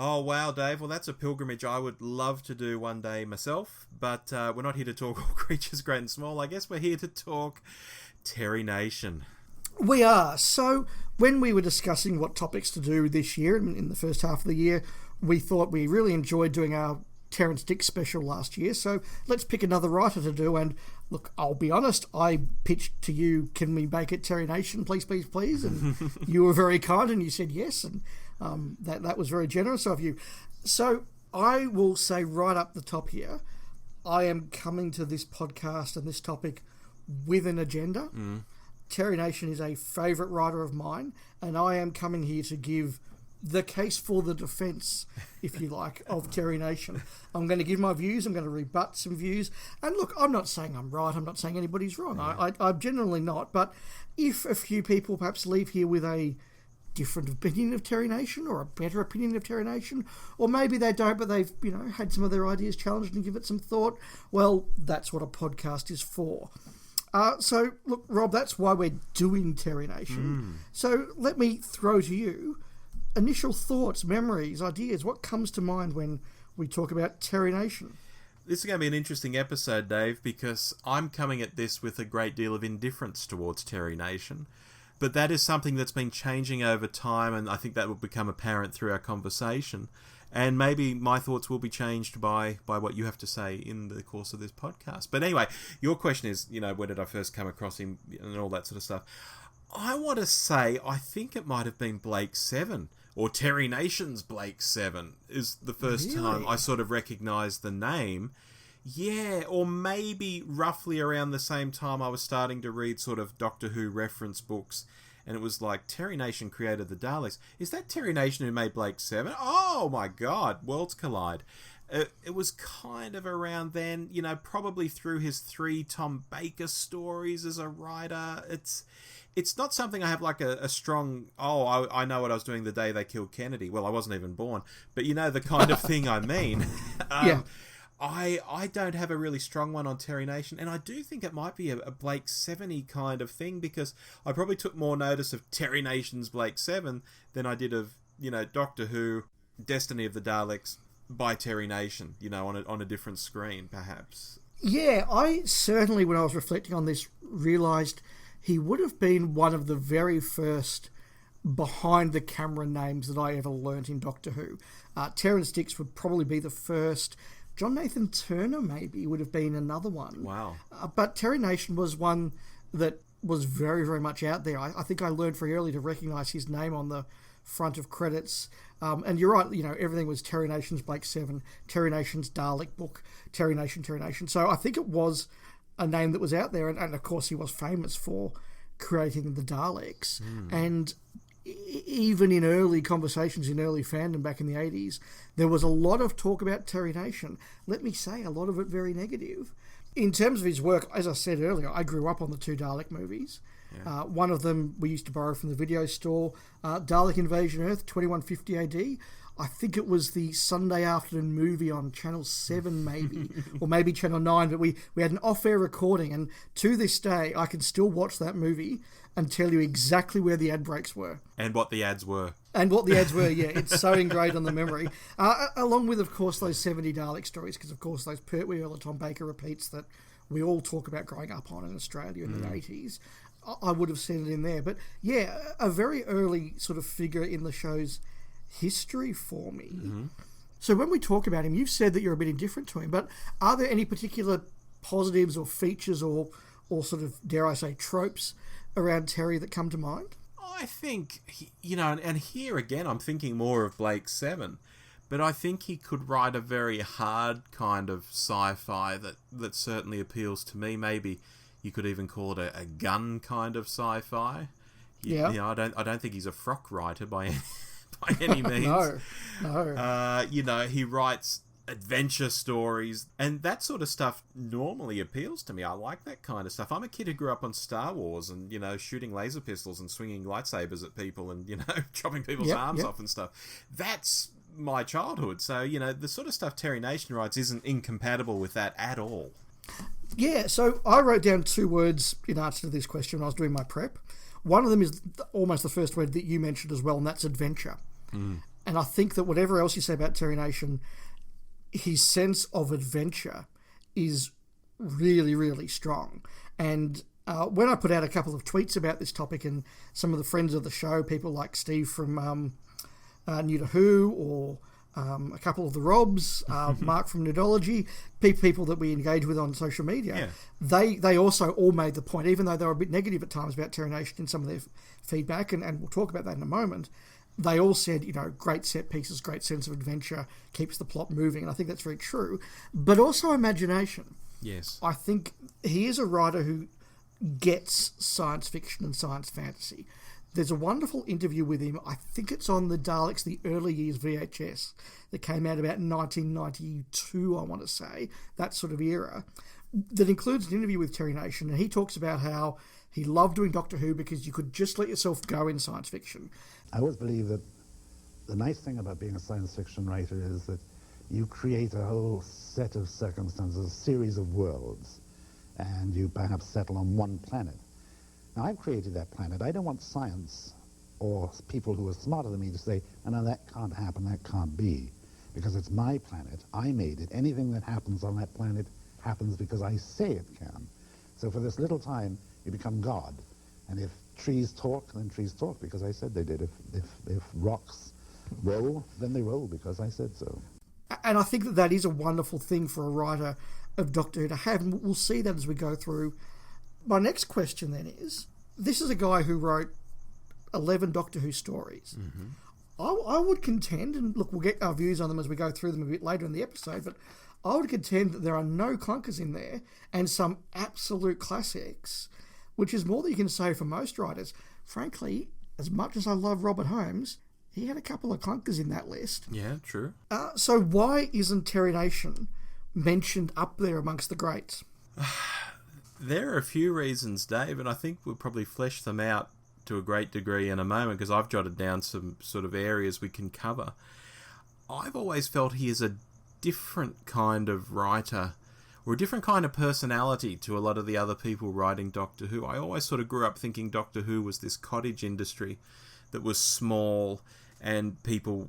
Oh, wow, Dave. Well, that's a pilgrimage I would love to do one day myself, but we're not here to talk all creatures great and small. I guess we're here to talk Terry Nation. We are. So, when we were discussing what topics to do this year, in the first half of the year, we thought we really enjoyed doing our Terrence Dicks special last year, so let's pick another writer to do. And look, I'll be honest, I pitched to you, can we make it Terry Nation, please, please, please? And you were very kind and you said yes, and that was very generous of you. So I will say right up the top here, I am coming to this podcast and this topic with an agenda. Terry Nation is a favourite writer of mine, and I am coming here to give the case for the defence, if you like, of Terry Nation. I'm going to give my views, I'm going to rebut some views, and look, I'm not saying I'm right, I'm not saying anybody's wrong, I'm generally not, but if a few people perhaps leave here with a different opinion of Terry Nation, or a better opinion of Terry Nation, or maybe they don't, but they've, had some of their ideas challenged and give it some thought, well, that's what a podcast is for. So, look, Rob, that's why we're doing Terry Nation. So let me throw to you initial thoughts, memories, ideas. What comes to mind when we talk about Terry Nation? This is going to be an interesting episode, Dave, because I'm coming at this with a great deal of indifference towards Terry Nation. But that is something that's been changing over time, and I think that will become apparent through our conversation. And maybe my thoughts will be changed by what you have to say in the course of this podcast. But anyway, your question is, where did I first come across him and all that sort of stuff. I want to say, I think it might have been Blake 7, or Terry Nation's Blake 7, is the first time I sort of recognised the name. Yeah, or maybe roughly around the same time I was starting to read sort of Doctor Who reference books, and it was like, Terry Nation created the Daleks. Is that Terry Nation who made Blake 7? Oh my god, worlds collide. It was kind of around then, probably through his 3 Tom Baker stories as a writer. It's not something I have like a strong, I know what I was doing the day they killed Kennedy. Well, I wasn't even born. But the kind of thing I mean. Yeah. I don't have a really strong one on Terry Nation, and I do think it might be a Blake 7-y kind of thing, because I probably took more notice of Terry Nation's Blake 7 than I did of, Doctor Who, Destiny of the Daleks by Terry Nation, on a different screen, perhaps. Yeah, I certainly, when I was reflecting on this, realised he would have been one of the very first behind-the-camera names that I ever learnt in Doctor Who. Terrence Dicks would probably be the first. John Nathan Turner, maybe, would have been another one. Wow. But Terry Nation was one that was very, very much out there. I think I learned very early to recognise his name on the front of credits. And you're right, everything was Terry Nation's Blake 7, Terry Nation's Dalek book, Terry Nation. So I think it was a name that was out there. And of course, he was famous for creating the Daleks. And even in early conversations, in early fandom back in the 80s, there was a lot of talk about Terry Nation. Let me say, a lot of it very negative. In terms of his work, as I said earlier, I grew up on the 2 Dalek movies. Yeah. One of them we used to borrow from the video store, Dalek Invasion Earth, 2150 AD. I think it was the Sunday afternoon movie on Channel 7 maybe, or maybe Channel 9, but we had an off-air recording, and to this day I can still watch that movie and tell you exactly where the ad breaks were. And what the ads were. Yeah. It's so ingrained on the memory. Along with, of course, those 70 Dalek stories, because, of course, those Pertwee Earl Tom Baker repeats that we all talk about growing up on in Australia in the 80s. I would have said it in there. But, yeah, a very early sort of figure in the show's history for me. So when we talk about him, you've said that you're a bit indifferent to him, but are there any particular positives or features or sort of, dare I say, tropes around Terry that come to mind? I think, and here again I'm thinking more of Blake 7, but I think he could write a very hard kind of sci-fi that certainly appeals to me. Maybe you could even call it a gun kind of sci-fi. I don't think he's a frock writer by any means. No. He writes adventure stories, and that sort of stuff normally appeals to me. I like that kind of stuff. I'm a kid who grew up on Star Wars and, shooting laser pistols and swinging lightsabers at people and, chopping people's arms off and stuff. That's my childhood. So, the sort of stuff Terry Nation writes isn't incompatible with that at all. Yeah, so I wrote down 2 words in answer to this question when I was doing my prep. One of them is almost the first word that you mentioned as well, and that's adventure. And I think that whatever else you say about Terry Nation, his sense of adventure is really, really strong. And when I put out a couple of tweets about this topic, and some of the friends of the show, people like Steve from New to Who, or a couple of the Robs, Mark from Nerdology, people that we engage with on social media, they also all made the point, even though they were a bit negative at times about Terry Nation in some of their feedback, and we'll talk about that in a moment, they all said, great set pieces, great sense of adventure, keeps the plot moving, and I think that's very true. But also imagination. Yes. I think he is a writer who gets science fiction and science fantasy. There's a wonderful interview with him. I think it's on the Daleks, the early years VHS, that came out about 1992, I want to say, that sort of era, that includes an interview with Terry Nation, and he talks about how he loved doing Doctor Who because you could just let yourself go in science fiction. I always believe that the nice thing about being a science fiction writer is that you create a whole set of circumstances, a series of worlds, and you perhaps settle on one planet. Now, I've created that planet. I don't want science or people who are smarter than me to say, oh, no, that can't happen, that can't be, because it's my planet. I made it. Anything that happens on that planet happens because I say it can. So for this little time, you become God. And if trees talk, then trees talk because I said they did. If rocks roll, then they roll because I said so. And I think that is a wonderful thing for a writer of Doctor Who to have, and we'll see that as we go through. My next question then is, this is a guy who wrote 11 Doctor Who stories. Mm-hmm. I would contend, and look, we'll get our views on them as we go through them a bit later in the episode, but I would contend that there are no clunkers in there and some absolute classics, which is more than you can say for most writers. Frankly, as much as I love Robert Holmes, he had a couple of clunkers in that list. Yeah, true. So why isn't Terry Nation mentioned up there amongst the greats? There are a few reasons, Dave, and I think we'll probably flesh them out to a great degree in a moment, because I've jotted down some sort of areas we can cover. I've always felt he is a different kind of writer, or a different kind of personality to a lot of the other people writing Doctor Who. I always sort of grew up thinking Doctor Who was this cottage industry that was small, and people,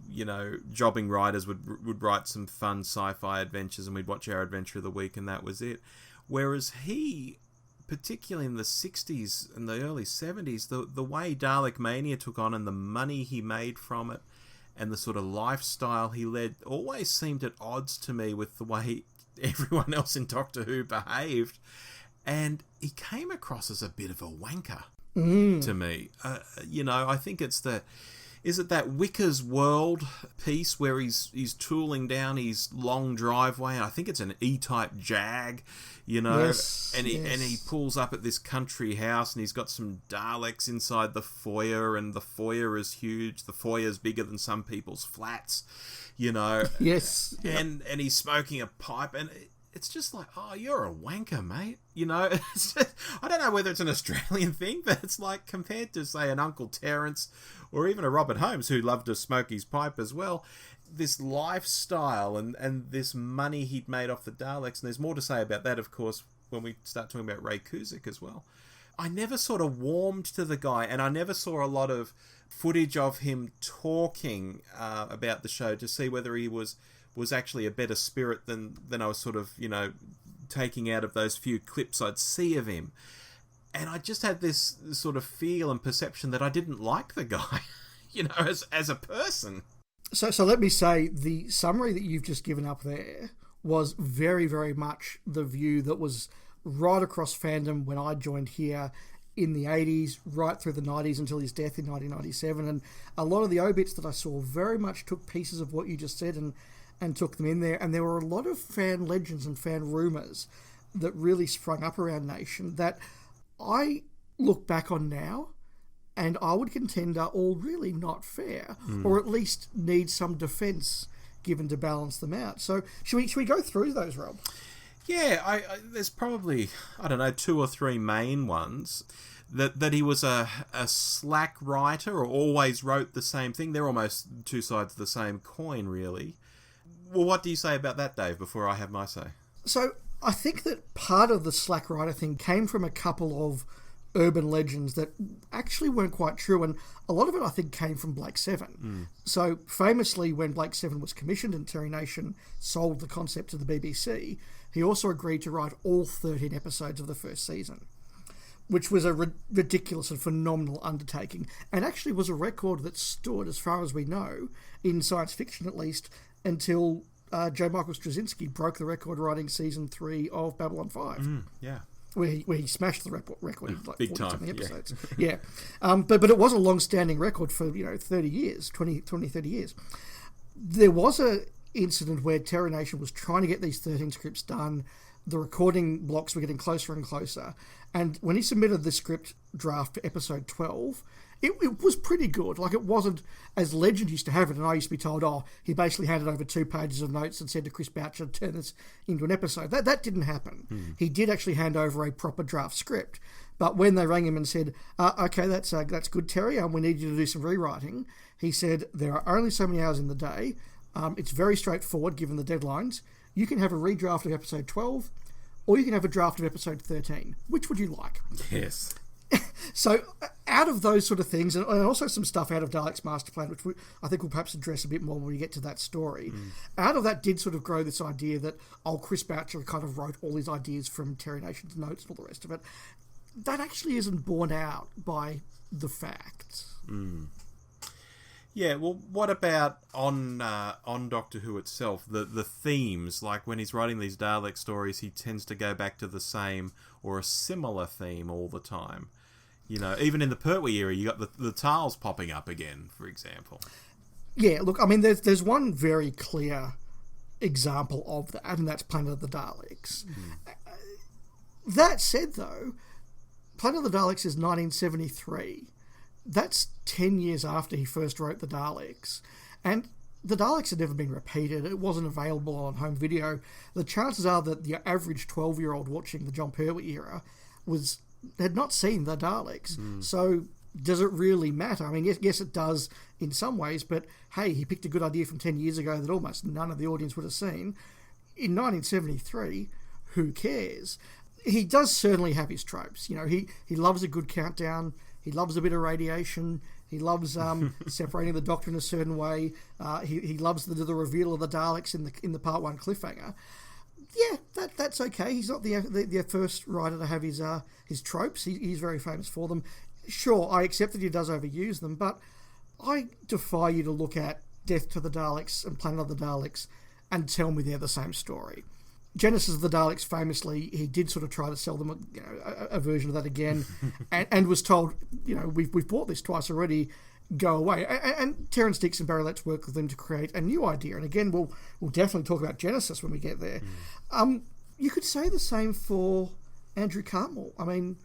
jobbing writers would write some fun sci-fi adventures, and we'd watch our Adventure of the Week, and that was it. Whereas he, particularly in the 60s and the early 70s, the way Dalek Mania took on and the money he made from it and the sort of lifestyle he led always seemed at odds to me with the way everyone else in Doctor Who behaved. And he came across as a bit of a wanker to me. I think it's is it that Wicker's World piece where he's tooling down his long driveway? I think it's an E-type Jag, Yes, and he pulls up at this country house, and he's got some Daleks inside the foyer, and the foyer is huge. The foyer's bigger than some people's flats, Yes. And he's smoking a pipe, and it's just like, oh, you're a wanker, mate. I don't know whether it's an Australian thing, but it's like, compared to, say, an Uncle Terence or even a Robert Holmes who loved to smoke his pipe as well, this lifestyle and this money he'd made off the Daleks, and there's more to say about that, of course, when we start talking about Ray Kuzik as well. I never sort of warmed to the guy, and I never saw a lot of footage of him talking about the show to see whether he was actually a better spirit than I was sort of, taking out of those few clips I'd see of him. And I just had this sort of feel and perception that I didn't like the guy, as a person. So let me say, the summary that you've just given up there was very, very much the view that was right across fandom when I joined here in the 80s, right through the 90s until his death in 1997. And a lot of the obits that I saw very much took pieces of what you just said and took them in there. And there were a lot of fan legends and fan rumours that really sprung up around Nation that I look back on now, and I would contend are all really not fair, or at least need some defence given to balance them out. So should we go through those, Rob? Yeah, there's probably, 2 or 3 main ones. That he was a slack writer or always wrote the same thing. They're almost two sides of the same coin, really. Well, what do you say about that, Dave, before I have my say? So I think that part of the slack writer thing came from a couple of urban legends that actually weren't quite true, and a lot of it I think came from Blake Seven. So famously, when Blake Seven was commissioned and Terry Nation sold the concept to the BBC, he also agreed to write all 13 episodes of the first season, which was a ridiculous and phenomenal undertaking, and actually was a record that stood, as far as we know, in science fiction at least, until J. Michael Straczynski broke the record writing season 3 of Babylon 5. Yeah. Where he smashed the record in like Big 40 time, episodes. Yeah. But it was a long-standing record for 30 years, 30 years. There was a incident where Terry Nation was trying to get these 13 scripts done. The recording blocks were getting closer and closer. And when he submitted the script draft for episode 12, it was pretty good. Like, it wasn't as Legend used to have it, and I used to be told, he basically handed over 2 pages of notes and said to Chris Boucher, turn this into an episode. That didn't happen. He did actually hand over a proper draft script. But when they rang him and said, okay, that's good, Terry, we need you to do some rewriting, he said, there are only so many hours in the day. It's very straightforward, given the deadlines. You can have a redraft of episode 12, or you can have a draft of episode 13. Which would you like? Yes. So, out of those sort of things, and also some stuff out of Dalek's Master Plan, which I think we'll perhaps address a bit more when we get to that story, out of that did sort of grow this idea that, Chris Boucher kind of wrote all his ideas from Terry Nation's notes and all the rest of it. That actually isn't borne out by the facts. Yeah, well, what about on Doctor Who itself? The themes, like when he's writing these Dalek stories, he tends to go back to the same or a similar theme all the time. You know, even in the Pertwee era, you got the Tals popping up again, for example. Yeah, look, I mean, there's one very clear example of that, and that's Planet of the Daleks. That said, though, Planet of the Daleks is 1973. That's 10 years after he first wrote the Daleks. And the Daleks had never been repeated. It wasn't available on home video. The chances are that the average 12-year-old watching the John Pertwee era had not seen the Daleks. So does it really matter? I mean, yes, it does in some ways, but hey, he picked a good idea from 10 years ago that almost none of the audience would have seen. In 1973, who cares? He does certainly have his tropes. You know, he loves a good countdown. He loves a bit of radiation. He loves separating the Doctor in a certain way. He loves the reveal of the Daleks in the Part 1 cliffhanger. Yeah, that's okay. He's not the first writer to have his tropes. He's very famous for them. Sure, I accept that he does overuse them, but I defy you to look at Death to the Daleks and Planet of the Daleks and tell me they're the same story. Genesis of the Daleks, famously, he did sort of try to sell them a version of that again, and was told, we've bought this twice already, go away. And Terrance Dicks and Barry Letts worked with them to create a new idea. And again, we'll definitely talk about Genesis when we get there. You could say the same for Andrew Cartmell. I mean,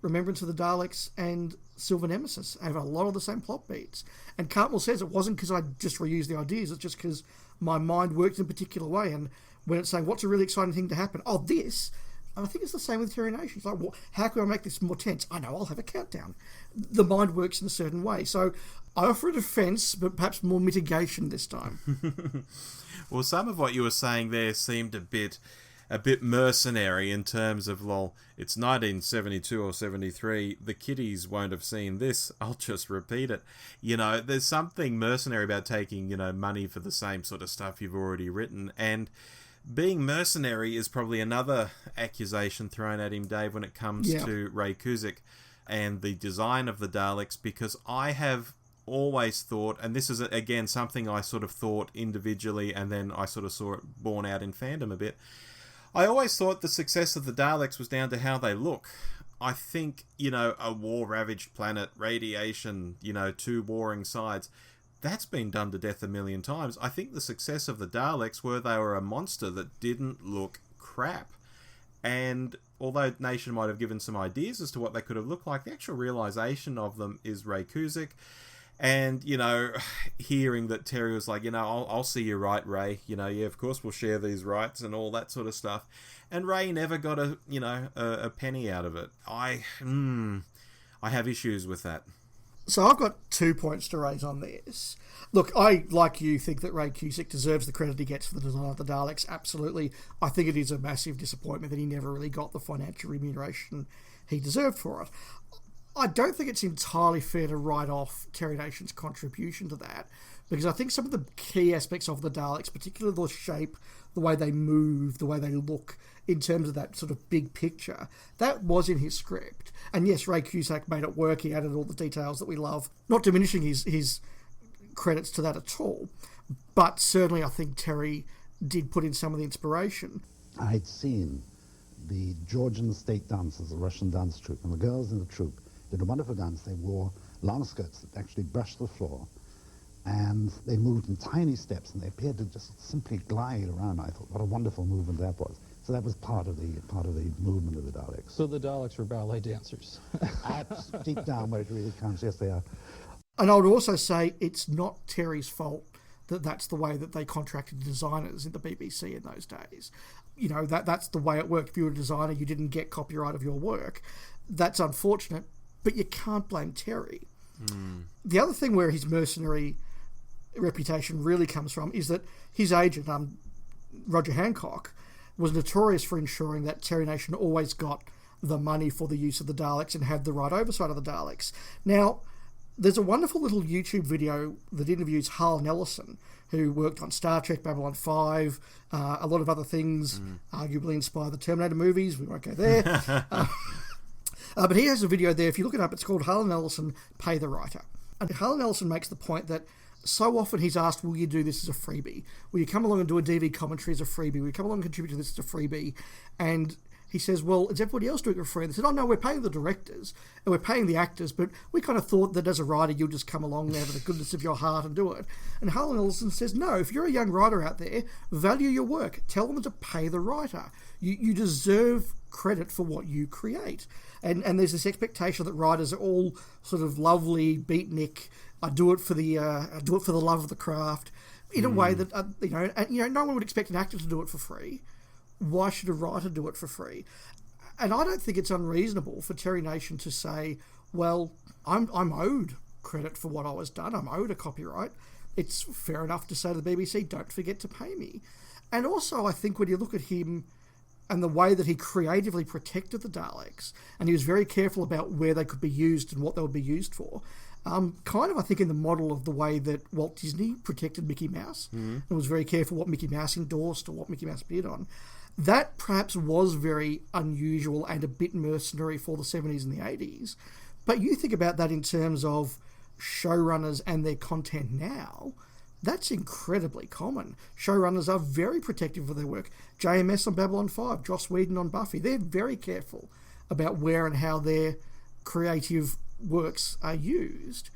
Remembrance of the Daleks and Silver Nemesis have a lot of the same plot beats. And Cartmell says it wasn't because I just reused the ideas, it's just because my mind worked in a particular way. And when it's saying, what's a really exciting thing to happen? Oh, this. And I think it's the same with Terry Nation. It's like, well, how can I make this more tense? I know, I'll have a countdown. The mind works in a certain way. So I offer a defence, but perhaps more mitigation this time. Well, some of what you were saying there seemed a bit mercenary in terms of, well, it's 1972 or 73, the kiddies won't have seen this, I'll just repeat it. There's something mercenary about taking, money for the same sort of stuff you've already written, and being mercenary is probably another accusation thrown at him, Dave, when it comes to Ray Kuzik and the design of the Daleks, because I have always thought, and this is again something I sort of thought individually and then I sort of saw it borne out in fandom a bit, I always thought the success of the Daleks was down to how they look. I think, a war-ravaged planet, radiation, 2 warring sides, that's been done to death a million times. I think the success of the Daleks were they were a monster that didn't look crap. And although Nation might have given some ideas as to what they could have looked like, the actual realisation of them is Ray Kuzik. And, hearing that Terry was like, I'll see you right, Ray. Of course we'll share these rights and all that sort of stuff. And Ray never got a penny out of it. I have issues with that. So I've got 2 points to raise on this. Look, I, like you, think that Ray Cusick deserves the credit he gets for the design of the Daleks. Absolutely. I think it is a massive disappointment that he never really got the financial remuneration he deserved for it. I don't think it's entirely fair to write off Terry Nation's contribution to that, because I think some of the key aspects of the Daleks, particularly the shape, the way they move, the way they look, in terms of that sort of big picture, that was in his script. And yes, Ray Cusick made it work. He added all the details that we love, not diminishing his credits to that at all. But certainly I think Terry did put in some of the inspiration. I'd seen the Georgian state dancers, the Russian dance troupe, and the girls in the troupe did a wonderful dance. They wore long skirts that actually brushed the floor, and they moved in tiny steps, and they appeared to just simply glide around. I thought, what a wonderful movement that was. So that was part of the movement of the Daleks. So the Daleks were ballet dancers. Deep down where it really counts, yes, they are. And I would also say it's not Terry's fault that that's the way that they contracted designers in the BBC in those days. You know, that's the way it worked. If you were a designer, you didn't get copyright of your work. That's unfortunate, but you can't blame Terry. The other thing where his mercenary reputation really comes from is that his agent, Roger Hancock, was notorious for ensuring that Terry Nation always got the money for the use of the Daleks and had the right oversight of the Daleks. Now, there's a wonderful little YouTube video that interviews Hal Nelson, who worked on Star Trek, Babylon 5, a lot of other things, arguably inspired the Terminator movies. We won't go there. But he has a video there. If you look it up, it's called Hal Nelson, Pay the Writer. And Hal Nelson makes the point that so often he's asked, will you do this as a freebie? Will you come along and do a DV commentary as a freebie? Will you come along and contribute to this as a freebie? And he says, well, is everybody else doing it for free? And they said, oh, no, we're paying the directors and we're paying the actors, but we kind of thought that as a writer, you'll just come along there with the goodness of your heart and do it. And Hal Nelson says, no, if you're a young writer out there, value your work. Tell them to pay the writer. You deserve credit for what you create. And there's this expectation that writers are all sort of lovely, beatnik. I do it for the love of the craft, in a way that no one would expect an actor to do it for free. Why should a writer do it for free? And I don't think it's unreasonable for Terry Nation to say, well, I'm owed credit for what I was done. I'm owed a copyright. It's fair enough to say to the BBC, don't forget to pay me. And also, I think when you look at him and the way that he creatively protected the Daleks, and he was very careful about where they could be used and what they would be used for, kind of, I think, in the model of the way that Walt Disney protected Mickey Mouse and was very careful what Mickey Mouse endorsed or what Mickey Mouse appeared on. That perhaps was very unusual and a bit mercenary for the 70s and the 80s. But you think about that in terms of showrunners and their content now, that's incredibly common. Showrunners are very protective of their work. JMS on Babylon 5, Joss Whedon on Buffy, they're very careful about where and how their creative works are used.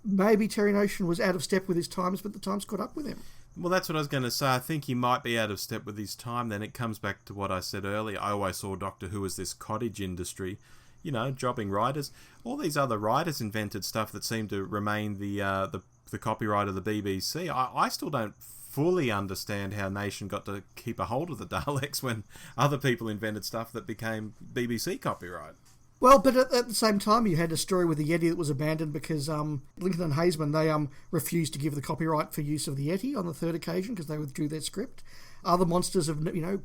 Maybe Terry Nation was out of step with his times, but the times caught up with him. Well, that's what I was going to say. I think he might be out of step with his time. Then it comes back to what I said earlier. I always saw Doctor Who as this cottage industry, jobbing writers. All these other writers invented stuff that seemed to remain the copyright of the BBC. I still don't fully understand how Nation got to keep a hold of the Daleks when other people invented stuff that became BBC copyright. Well, but at the same time, you had a story with the Yeti that was abandoned because Lincoln and Haseman, they refused to give the copyright for use of the Yeti on the third occasion because they withdrew their script. Other monsters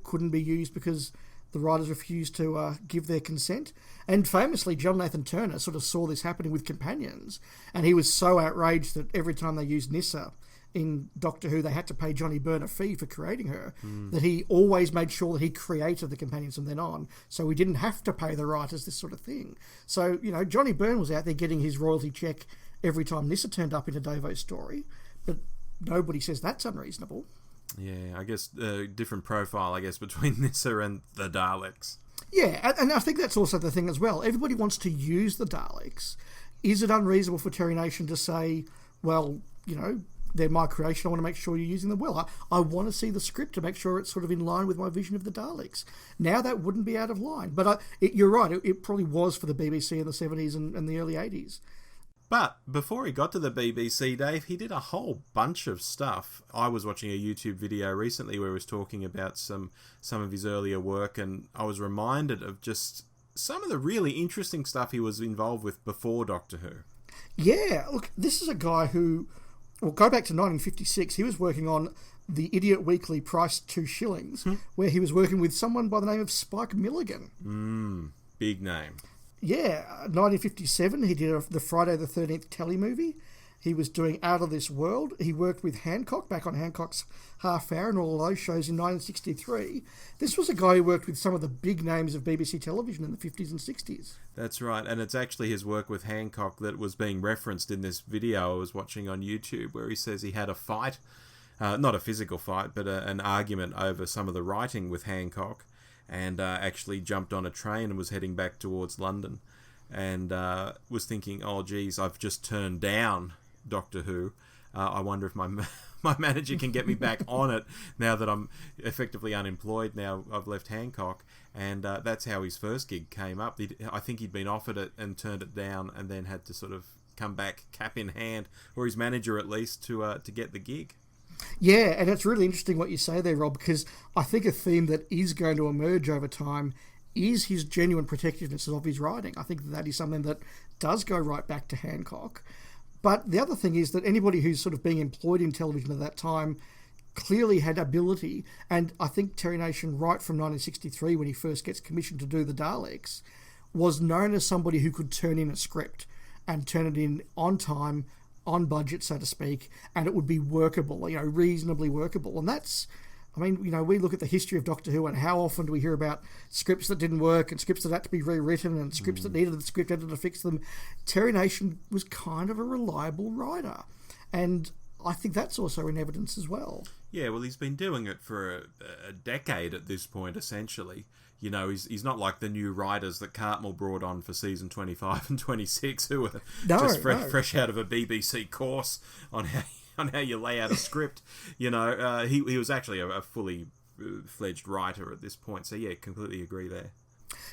couldn't be used because the writers refused to give their consent. And famously, John Nathan Turner sort of saw this happening with Companions, and he was so outraged that every time they used Nyssa in Doctor Who, they had to pay Johnny Byrne a fee for creating her, that he always made sure that he created the Companions from then on, so we didn't have to pay the writers this sort of thing. So, Johnny Byrne was out there getting his royalty check every time Nyssa turned up in a Davo's story, but nobody says that's unreasonable. Yeah, I guess different profile, between Nyssa and the Daleks. Yeah, and I think that's also the thing as well. Everybody wants to use the Daleks. Is it unreasonable for Terry Nation to say, well, they're my creation, I want to make sure you're using them well. I want to see the script to make sure it's sort of in line with my vision of the Daleks. Now that wouldn't be out of line. But you're right, it probably was for the BBC in the 70s and the early 80s. But before he got to the BBC, Dave, he did a whole bunch of stuff. I was watching a YouTube video recently where he was talking about some of his earlier work, and I was reminded of just some of the really interesting stuff he was involved with before Doctor Who. Yeah, look, this is a guy who, well, go back to 1956, he was working on The Idiot Weekly, priced 2 shillings, where he was working with someone by the name of Spike Milligan. Big name. Yeah, 1957, he did the Friday the 13th telly movie. He was doing Out of This World. He worked with Hancock, back on Hancock's Half Hour and all those shows in 1963. This was a guy who worked with some of the big names of BBC television in the 50s and 60s. That's right, and it's actually his work with Hancock that was being referenced in this video I was watching on YouTube, where he says he had a fight, not a physical fight, but an argument over some of the writing with Hancock, and actually jumped on a train and was heading back towards London, and was thinking, oh geez, I've just turned down Doctor Who. I wonder if my manager can get me back on it now that I'm effectively unemployed. Now I've left Hancock, and that's how his first gig came up. I think he'd been offered it and turned it down, and then had to sort of come back cap in hand, or his manager at least, to get the gig. Yeah, and it's really interesting what you say there, Rob, because I think a theme that is going to emerge over time is his genuine protectiveness of his writing. I think that is something that does go right back to Hancock. But the other thing is that anybody who's sort of being employed in television at that time clearly had ability, and I think Terry Nation, right from 1963, when he first gets commissioned to do the Daleks, was known as somebody who could turn in a script and turn it in on time, on budget, so to speak, and it would be workable, reasonably workable. And that's, we look at the history of Doctor Who, and how often do we hear about scripts that didn't work, and scripts that had to be rewritten, and scripts that needed the script editor to fix them. Terry Nation was kind of a reliable writer, and I think that's also in evidence as well. Yeah, well, he's been doing it for a decade at this point, essentially. He's not like the new writers that Cartmel brought on for season 25 and 26, who are fresh out of a BBC course on how you lay out a script. He was actually a fully fledged writer at this point. So yeah, completely agree there.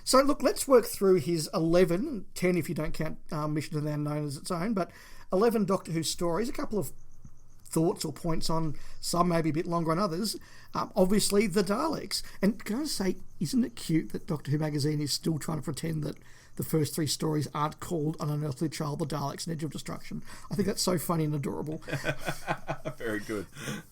So look, let's work through his 10 if you don't count Mission to the Unknown as its own, but 11 Doctor Who stories. A couple of thoughts or points on some, maybe a bit longer on others. Obviously, the Daleks. And can I say, isn't it cute that Doctor Who magazine is still trying to pretend that the first 3 stories aren't called An Unearthly Child, the Daleks, and Edge of Destruction? I think that's so funny and adorable. Very good.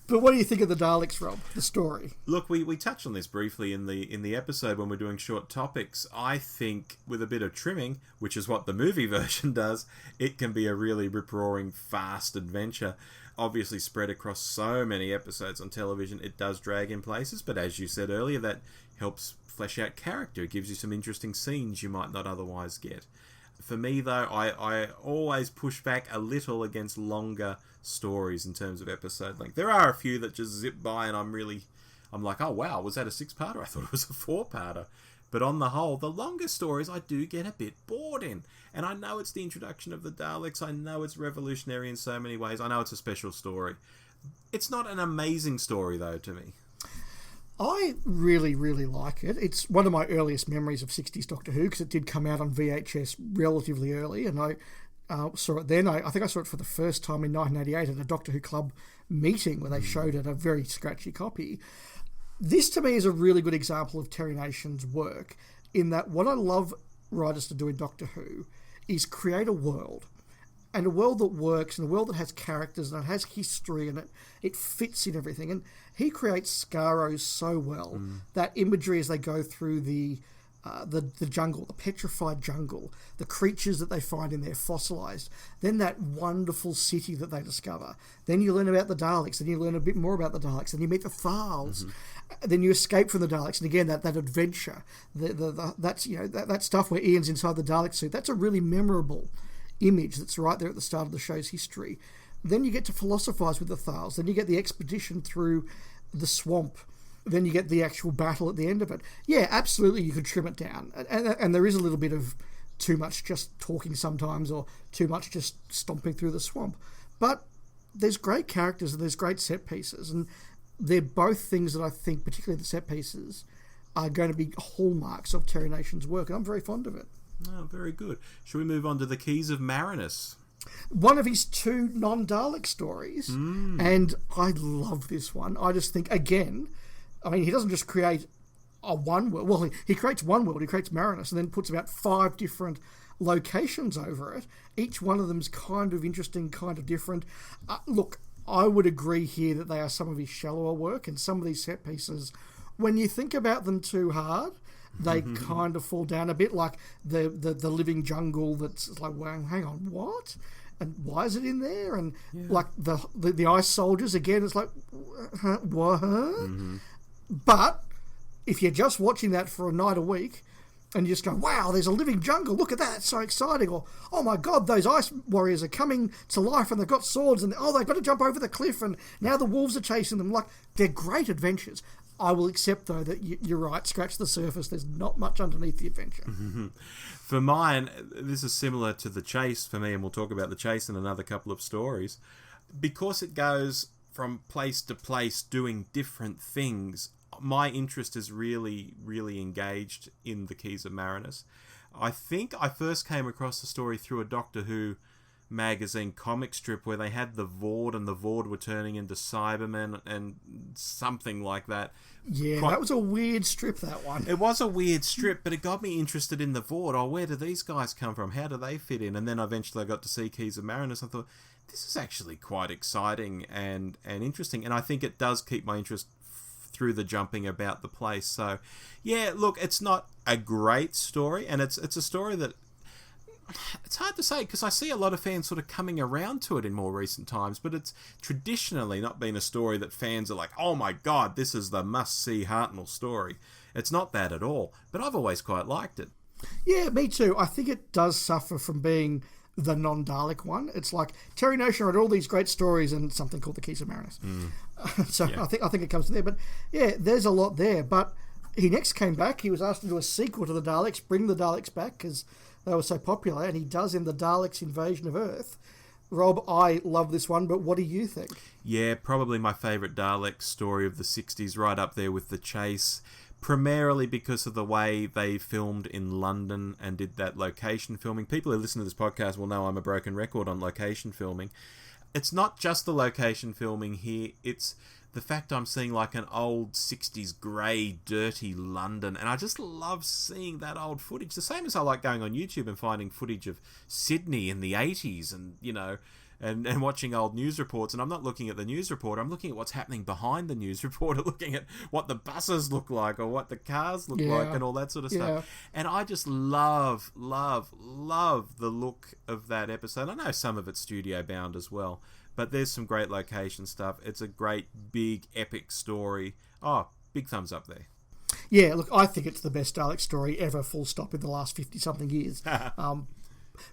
But what do you think of the Daleks, Rob, the story? Look, we touched on this briefly in the episode when we're doing short topics. I think with a bit of trimming, which is what the movie version does, it can be a really rip-roaring, fast adventure. Obviously spread across so many episodes on television, it does drag in places, but as you said earlier, that helps flesh out character. It gives you some interesting scenes you might not otherwise get. For me, though, I always push back a little against longer stories in terms of episode length. There are a few that just zip by and I'm like, oh wow, was that a 6-parter? I thought it was a 4-parter. But on the whole, the longer stories I do get a bit bored in. And I know it's the introduction of the Daleks. I know it's revolutionary in so many ways. I know it's a special story. It's not an amazing story, though, to me. I really, really like it. It's one of my earliest memories of 60s Doctor Who, because it did come out on VHS relatively early, and I saw it then. I think I saw it for the first time in 1988 at a Doctor Who Club meeting where they showed it, a very scratchy copy. This, to me, is a really good example of Terry Nation's work, in that what I love writers to do in Doctor Who is create a world, and a world that works, and a world that has characters, and it has history, and it fits in everything. And he creates Scaros so well, that imagery as they go through the jungle, the petrified jungle, the creatures that they find in there fossilised, then that wonderful city that they discover. Then you learn about the Daleks, then you learn a bit more about the Daleks, then you meet the Thals, then you escape from the Daleks, and again that adventure, that stuff where Ian's inside the Dalek suit. That's a really memorable image that's right there at the start of the show's history. Then you get to philosophise with the Thals, then you get the expedition through the swamp. Then you get the actual battle at the end of it. Yeah, absolutely, you could trim it down. And there is a little bit of too much just talking sometimes, or too much just stomping through the swamp. But there's great characters and there's great set pieces. And they're both things that I think, particularly the set pieces, are going to be hallmarks of Terry Nation's work. And I'm very fond of it. Oh, very good. Shall we move on to the Keys of Marinus? One of his 2 non-Dalek stories. And I love this one. I just think, again, he doesn't just create a one world. Well, he creates one world. He creates Marinus, and then puts about 5 different locations over it. Each one of them's kind of interesting, kind of different. Look, I would agree here that they are some of his shallower work, and some of these set pieces, when you think about them too hard, they kind of fall down a bit, like the living jungle that's like, well, hang on, what? And why is it in there? And like the ice soldiers, again, it's like, what? But if you're just watching that for a night a week, and you just go, wow, there's a living jungle, look at that, it's so exciting. Or, oh my God, those ice warriors are coming to life and they've got swords and, oh, they've got to jump over the cliff and now the wolves are chasing them. Like, they're great adventures. I will accept, though, that you're right, scratch the surface, there's not much underneath the adventure. For mine, this is similar to The Chase for me, and we'll talk about The Chase in another couple of stories. Because it goes from place to place doing different things, my interest is really, really engaged in the Keys of Marinus. I think I first came across the story through a Doctor Who magazine comic strip where they had the Vord, and the Vord were turning into Cybermen and something like that. Yeah, that was a weird strip, that one. It was a weird strip, but it got me interested in the Vord. Oh, where do these guys come from? How do they fit in? And then eventually I got to see Keys of Marinus. I thought, this is actually quite exciting and interesting, and I think it does keep my interest through the jumping about the place. So, yeah, look, it's not a great story, and it's a story that it's hard to say, because I see a lot of fans sort of coming around to it in more recent times, but it's traditionally not been a story that fans are like, oh my God, this is the must-see Hartnell story. It's not that at all, but I've always quite liked it. Yeah, me too. I think it does suffer from being the non-Dalek one. It's like Terry Nation wrote all these great stories and something called the Keys of Marinus. So yeah. I think it comes from there. But yeah, there's a lot there. But he next came back. He was asked to do a sequel to the Daleks, bring the Daleks back because they were so popular, and he does in the Daleks Invasion of Earth. Rob, I love this one, but what do you think? Yeah, probably my favourite Dalek story of the 60s, right up there with The Chase, primarily because of the way they filmed in London and did that location filming. People who listen to this podcast will know I'm a broken record on location filming. It's not just the location filming here, it's the fact I'm seeing like an old 60s grey, dirty London, and I just love seeing that old footage. The same as I like going on YouTube and finding footage of Sydney in the 80s and, you know, and watching old news reports. And I'm not looking at the news report, I'm looking at what's happening behind the news report, or looking at what the buses look like or what the cars look like and all that sort of stuff. And I just love the look of that episode. I know some of it's studio bound as well, but there's some great location stuff. It's a great, big, epic story. Oh, big thumbs up there. Yeah, look, I think it's the best Dalek story ever, full stop, in the last 50-something years.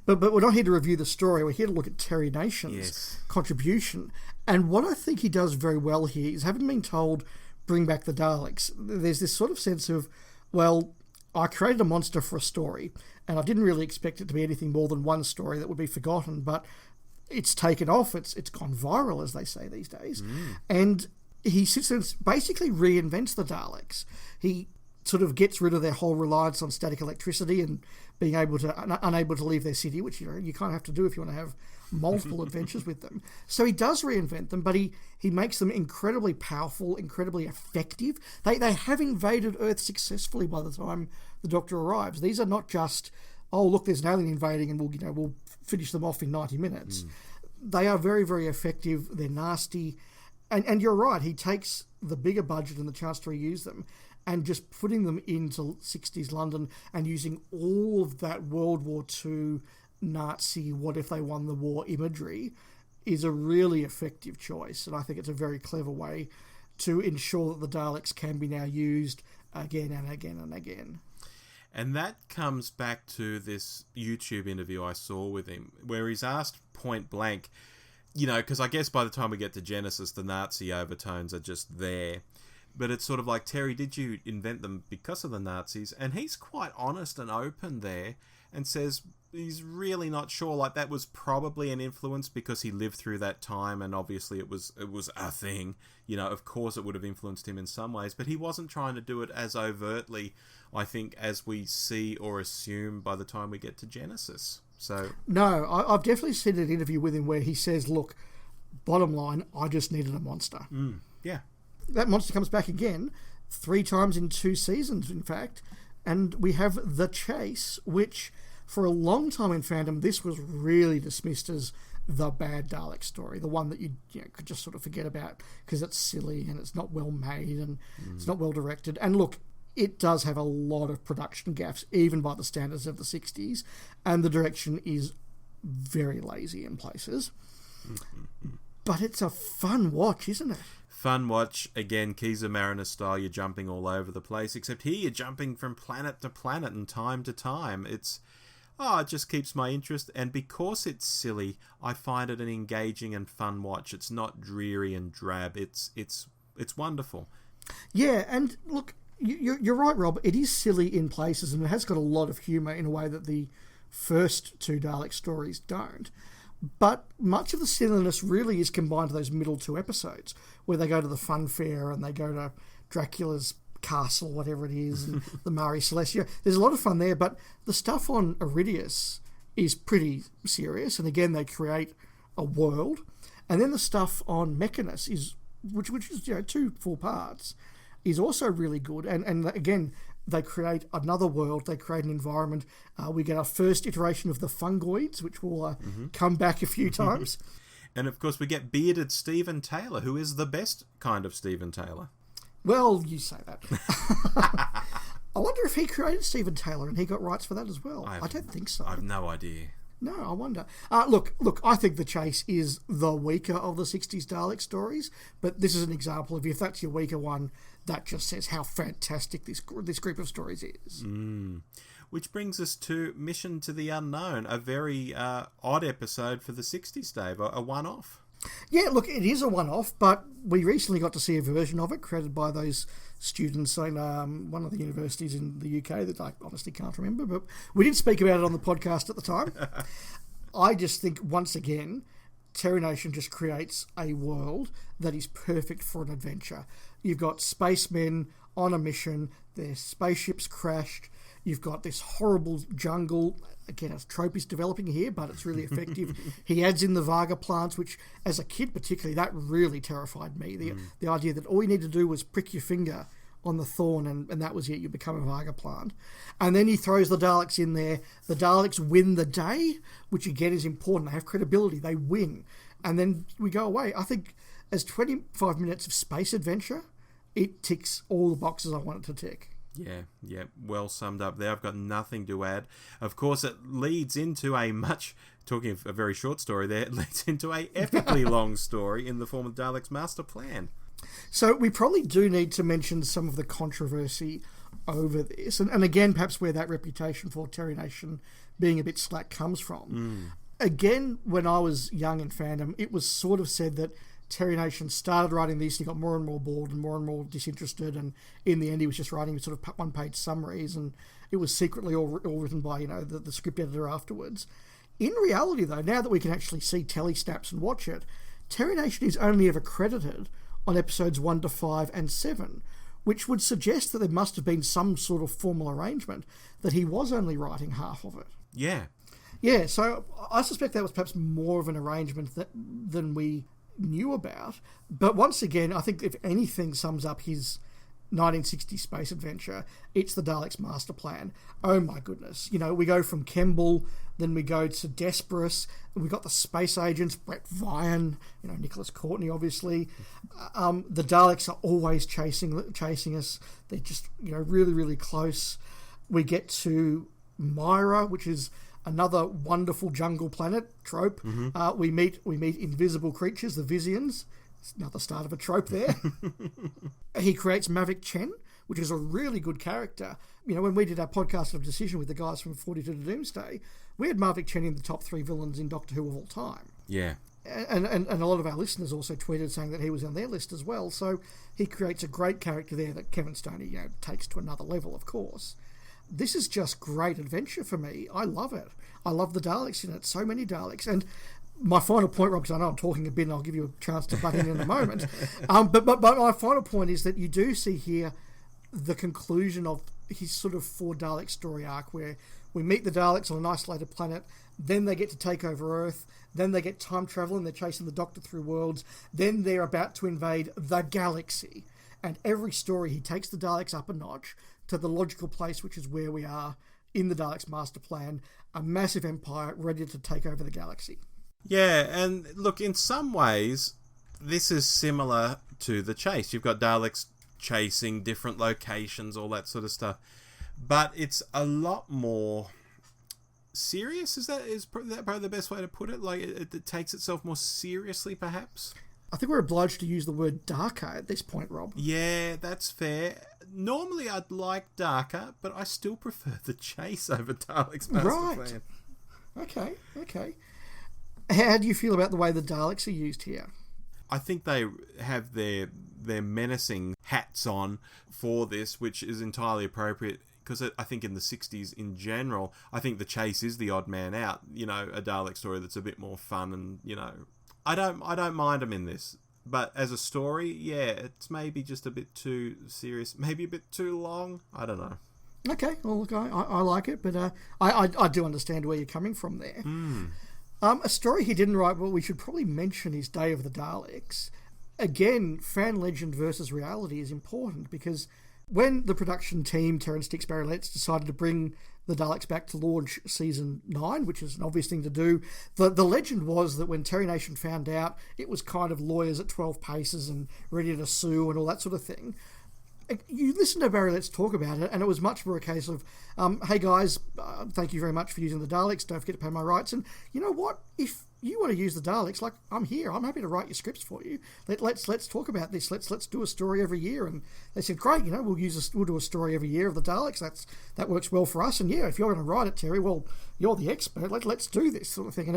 But we're not here to review the story. We're here to look at Terry Nation's contribution. And what I think he does very well here is, having been told, bring back the Daleks, there's this sort of sense of, well, I created a monster for a story, and I didn't really expect it to be anything more than one story that would be forgotten, but it's taken off. It's gone viral, as they say these days. And he sits there and basically reinvents the Daleks. He sort of gets rid of their whole reliance on static electricity and being able to unable to leave their city, which you kind of have to do if you want to have multiple adventures with them. So he does reinvent them, but he makes them incredibly powerful, incredibly effective. They have invaded Earth successfully by the time the Doctor arrives. These are not just, oh look, there's an alien invading and we'll finish them off in 90 minutes. They are very, very effective. They're nasty. And you're right, he takes the bigger budget and the chance to reuse them and just putting them into 60s London and using all of that World War II Nazi what if they won the war imagery is a really effective choice. And I think it's a very clever way to ensure that the Daleks can be now used again and again and again. And that comes back to this YouTube interview I saw with him, where he's asked point blank, because I guess by the time we get to Genesis, the Nazi overtones are just there. But it's sort of like, Terry, did you invent them because of the Nazis? And he's quite honest and open there and says he's really not sure. Like, that was probably an influence because he lived through that time, and obviously it was a thing. Of course it would have influenced him in some ways, but he wasn't trying to do it as overtly, I think, as we see or assume by the time we get to Genesis. So no, I've definitely seen an interview with him where he says, look, bottom line, I just needed a monster. Yeah. That monster comes back again 3 times in 2 seasons, in fact, and we have The Chase, which for a long time in fandom, this was really dismissed as the bad Dalek story, the one that you could just sort of forget about because it's silly and it's not well made and it's not well directed. And look, it does have a lot of production gaffes, even by the standards of the 60s, and the direction is very lazy in places. But it's a fun watch, isn't it? Fun watch. Again, Keys of Marinus style, you're jumping all over the place, except here you're jumping from planet to planet and time to time. It just keeps my interest, and because it's silly, I find it an engaging and fun watch. It's not dreary and drab. It's wonderful. Yeah, and look, you're right, Rob. It is silly in places, and it has got a lot of humour in a way that the first two Dalek stories don't. But much of the silliness really is combined to those middle two episodes, where they go to the fun fair and they go to Dracula's castle, whatever it is, and the Mare Celestia. There's a lot of fun there, but the stuff on Iridius is pretty serious, and again, they create a world. And then the stuff on Mechanus is, which is 2 full parts, is also really good. And again, they create another world, they create an environment. We get our first iteration of the fungoids, which will come back a few times. And of course, we get bearded Stephen Taylor, who is the best kind of Stephen Taylor. Well, you say that. I wonder if he created Stephen Taylor and he got rights for that as well. I don't think so. I have no idea. No, I wonder. Look, I think The Chase is the weaker of the 60s Dalek stories, but this is an example of, if that's your weaker one, that just says how fantastic this group of stories is. Which brings us to Mission to the Unknown, a very odd episode for the 60s, Dave, a one-off. Yeah, look, it is a one-off, but we recently got to see a version of it created by those students in one of the universities in the UK that I honestly can't remember, but we did speak about it on the podcast at the time. I just think, once again, Terry Nation just creates a world that is perfect for an adventure. You've got spacemen on a mission, their spaceships crashed, you've got this horrible jungle. Again, a trope is developing here, but it's really effective. He adds in the Vaga plants, which, as a kid particularly, that really terrified me. The idea that all you need to do was prick your finger on the thorn and that was it, you become a Vaga plant. And then he throws the Daleks in there. The Daleks win the day, which again is important. They have credibility. They win. And then we go away. I think as 25 minutes of space adventure, it ticks all the boxes I want it to tick. Yeah, well summed up there. I've got nothing to add. Of course, it leads into talking of a very short story there, it leads into a epically long story in the form of Dalek's Master Plan. So we probably do need to mention some of the controversy over this, and again, perhaps where that reputation for Terry Nation being a bit slack comes from. Again, when I was young in fandom, it was sort of said that Terry Nation started writing this, he got more and more bored and more disinterested, and in the end he was just writing sort of one-page summaries, and it was secretly all written by the script editor afterwards. In reality, though, now that we can actually see telesnaps and watch it, Terry Nation is only ever credited on episodes 1 to 5 and 7, which would suggest that there must have been some sort of formal arrangement that he was only writing half of it. Yeah, so I suspect that was perhaps more of an arrangement than we knew about. But once again, I think if anything sums up his 1960 space adventure, it's the Daleks Master Plan. Oh my goodness. We go from Kemble, then we go to Desperus, and we got the space agents, Brett Vian, Nicholas Courtney, obviously. The Daleks are always chasing us. They're just, really, really close. We get to Myra, which is another wonderful jungle planet trope. We meet invisible creatures, the Vizians. It's another start of a trope there. He creates Mavic Chen, which is a really good character. When we did our podcast of Decision with the guys from 42 to Doomsday, we had Mavic Chen in the top 3 villains in Doctor Who of all time. Yeah. And a lot of our listeners also tweeted saying that he was on their list as well. So he creates a great character there that Kevin Stoney takes to another level, of course. This is just great adventure for me. I love it. I love the Daleks in it. So many Daleks. And my final point, Rob, because I know I'm talking a bit and I'll give you a chance to butt in a moment. But my final point is that you do see here the conclusion of his sort of 4 Dalek story arc, where we meet the Daleks on an isolated planet, then they get to take over Earth, then they get time travel and they're chasing the Doctor through worlds, then they're about to invade the galaxy. And every story, he takes the Daleks up a notch to the logical place, which is where we are in the Daleks' master plan, a massive empire ready to take over the galaxy. Yeah, and look, in some ways, this is similar to The Chase. You've got Daleks chasing different locations, all that sort of stuff. But it's a lot more serious. Is that probably the best way to put it? Like, it takes itself more seriously, perhaps? I think we're obliged to use the word darker at this point, Rob. Yeah, that's fair. Normally I'd like darker, but I still prefer The Chase over Daleks Master Plan. Okay. How do you feel about the way the Daleks are used here? I think they have their menacing hats on for this, which is entirely appropriate, because I think in the 60s in general, I think The Chase is the odd man out. You know, a Dalek story that's a bit more fun, and, you know, I don't mind them in this. But as a story, yeah, it's maybe just a bit too serious, maybe a bit too long. I don't know. Okay, well, look, I like it, but I do understand where you're coming from there. A story he didn't write, but we should probably mention, is Day of the Daleks. Again, fan legend versus reality is important, because when the production team, Terence Dix, Barry Letts, decided to bring the Daleks back to launch Season 9, which is an obvious thing to do, the legend was that when Terry Nation found out, it was kind of lawyers at 12 paces and ready to sue and all that sort of thing. You listen to Barry Letts talk about it, and it was much more a case of, hey guys, thank you very much for using the Daleks, don't forget to pay my rights, and you know what, if you want to use the Daleks, like, I'm here, I'm happy to write your scripts for you, let's talk about this, let's do a story every year. And they said, great, you know, we'll do a story every year of the Daleks, that works well for us, and yeah, if you're going to write it, Terry, well, you're the expert, let's do this sort of thing. And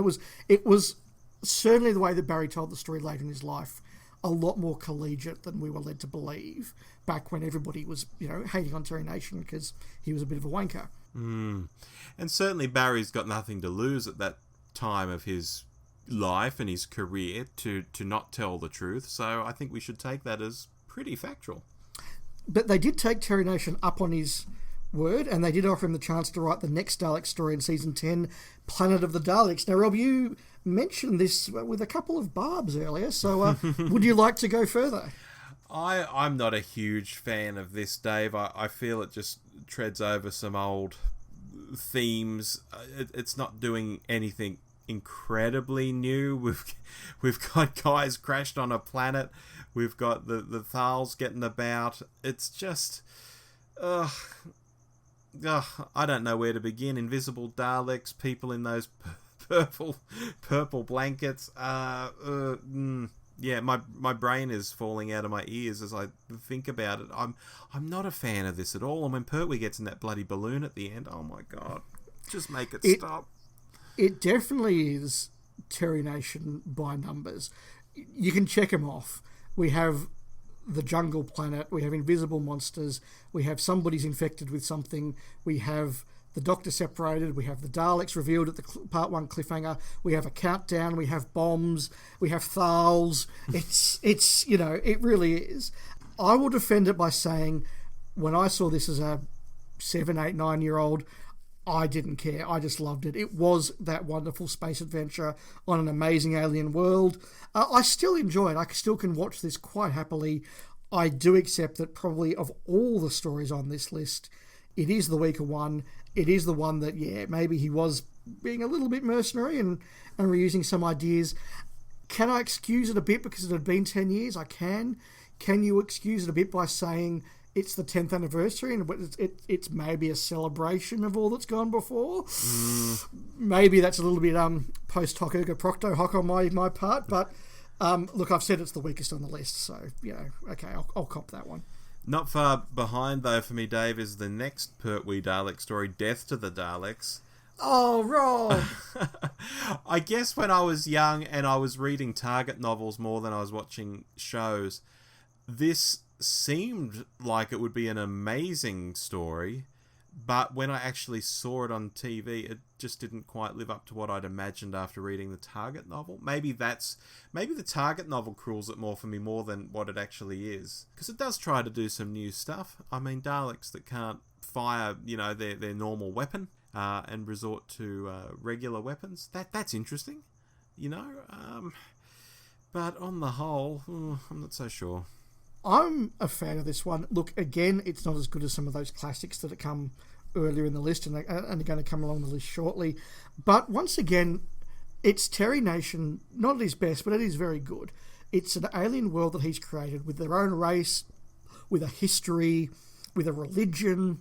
it was certainly the way that Barry told the story later in his life, a lot more collegiate than we were led to believe back when everybody was, you know, hating on Terry Nation because he was a bit of a wanker. And certainly Barry's got nothing to lose at that time of his life and his career to not tell the truth, so I think we should take that as pretty factual. But they did take Terry Nation up on his word, and they did offer him the chance to write the next Dalek story in Season 10, Planet of the Daleks. Now, Rob, you mentioned this with a couple of barbs earlier, so would you like to go further? I'm not a huge fan of this, Dave. I feel it just treads over some old themes. It's not doing anything incredibly new. We've got guys crashed on a planet. We've got the Thals getting about. It's just... I don't know where to begin. Invisible Daleks, people in those purple blankets. Yeah, my brain is falling out of my ears as I think about it. I'm not a fan of this at all. And when Pertwee gets in that bloody balloon at the end, oh my god, just make it stop. It definitely is Terry Nation by numbers. You can check them off. We have the jungle planet, we have invisible monsters, we have somebody's infected with something, we have the Doctor separated, we have the Daleks revealed at the Part 1 cliffhanger, we have a countdown, we have bombs, we have Thals. It's you know, it really is. I will defend it by saying, when I saw this as a 7, 8, 9-year-old, I didn't care. I just loved it. It was that wonderful space adventure on an amazing alien world. I still enjoy it. I still can watch this quite happily. I do accept that probably of all the stories on this list, it is the weaker one. It is the one that, yeah, maybe he was being a little bit mercenary and reusing some ideas. Can I excuse it a bit because it had been 10 years? I can. Can you excuse it a bit by saying it's the 10th anniversary and it's maybe a celebration of all that's gone before? Maybe that's a little bit post hoc ergo procto hoc on my part, but look, I've said it's the weakest on the list, so, you know, okay, I'll cop that one. Not far behind, though, for me, Dave, is the next Pertwee Dalek story, Death to the Daleks. Oh, Rob! I guess when I was young and I was reading Target novels more than I was watching shows, this seemed like it would be an amazing story, but when I actually saw it on TV, it just didn't quite live up to what I'd imagined after reading the Target novel. Maybe the Target novel cruels it more for me more than what it actually is, because it does try to do some new stuff. I mean, Daleks that can't fire, you know, their normal weapon and resort to regular weapons. That's interesting, you know. But on the whole, I'm not so sure. I'm a fan of this one. Look, again, it's not as good as some of those classics that come earlier in the list and are going to come along the list shortly. But once again, it's Terry Nation, not at his best, but it is very good. It's an alien world that he's created with their own race, with a history, with a religion.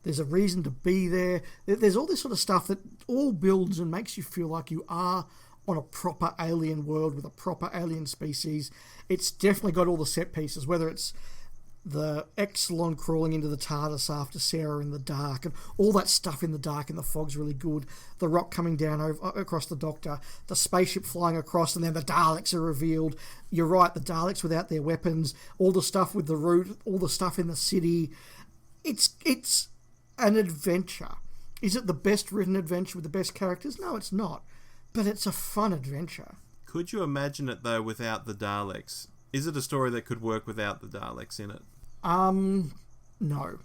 There's a reason to be there. There's all this sort of stuff that all builds and makes you feel like you are on a proper alien world with a proper alien species. It's definitely got all the set pieces, whether it's the Exelon crawling into the TARDIS after Sarah in the dark, and all that stuff in the dark and the fog's really good. The rock coming down across the Doctor, the spaceship flying across, and then the Daleks are revealed. You're right, the Daleks without their weapons, all the stuff with the root, all the stuff in the city. It's an adventure. Is it the best written adventure with the best characters? No, it's not. But it's a fun adventure. Could you imagine it, though, without the Daleks? Is it a story that could work without the Daleks in it? No.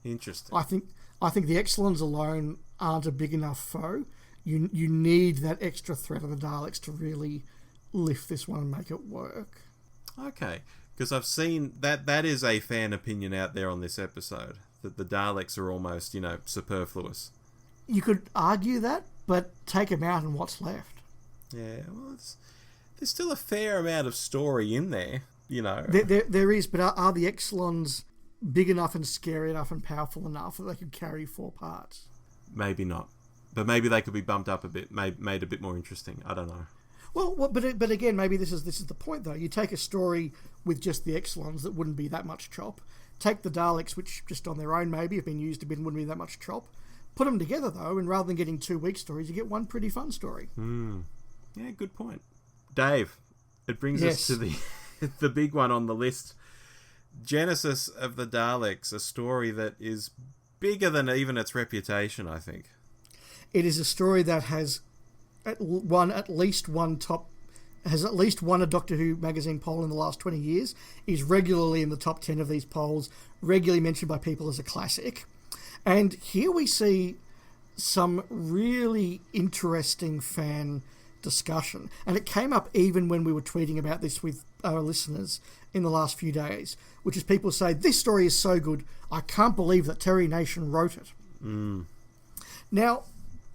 Interesting. I think the Exelons alone aren't a big enough foe. You need that extra threat of the Daleks to really lift this one and make it work. Okay, because I've seen that is a fan opinion out there on this episode, that the Daleks are almost, superfluous. You could argue that, but take them out and what's left? Yeah, well, there's still a fair amount of story in there, There is, but are the Exelons big enough and scary enough and powerful enough that they could carry 4 parts? Maybe not. But maybe they could be bumped up a bit, made a bit more interesting. I don't know. Well, but again, maybe this is the point, though. You take a story with just the Exelons that wouldn't be that much chop. Take the Daleks, which just on their own maybe have been used a bit and wouldn't be that much chop. Put them together, though, and rather than getting 2 weak stories, you get one pretty fun story. Yeah, good point. Dave, it brings us to the big one on the list. Genesis of the Daleks, a story that is bigger than even its reputation, I think. It is a story that has at least won a Doctor Who magazine poll in the last 20 years, is regularly in the top 10 of these polls, regularly mentioned by people as a classic. And here we see some really interesting fan discussion. And it came up even when we were tweeting about this with our listeners in the last few days, which is people say, this story is so good, I can't believe that Terry Nation wrote it. Now,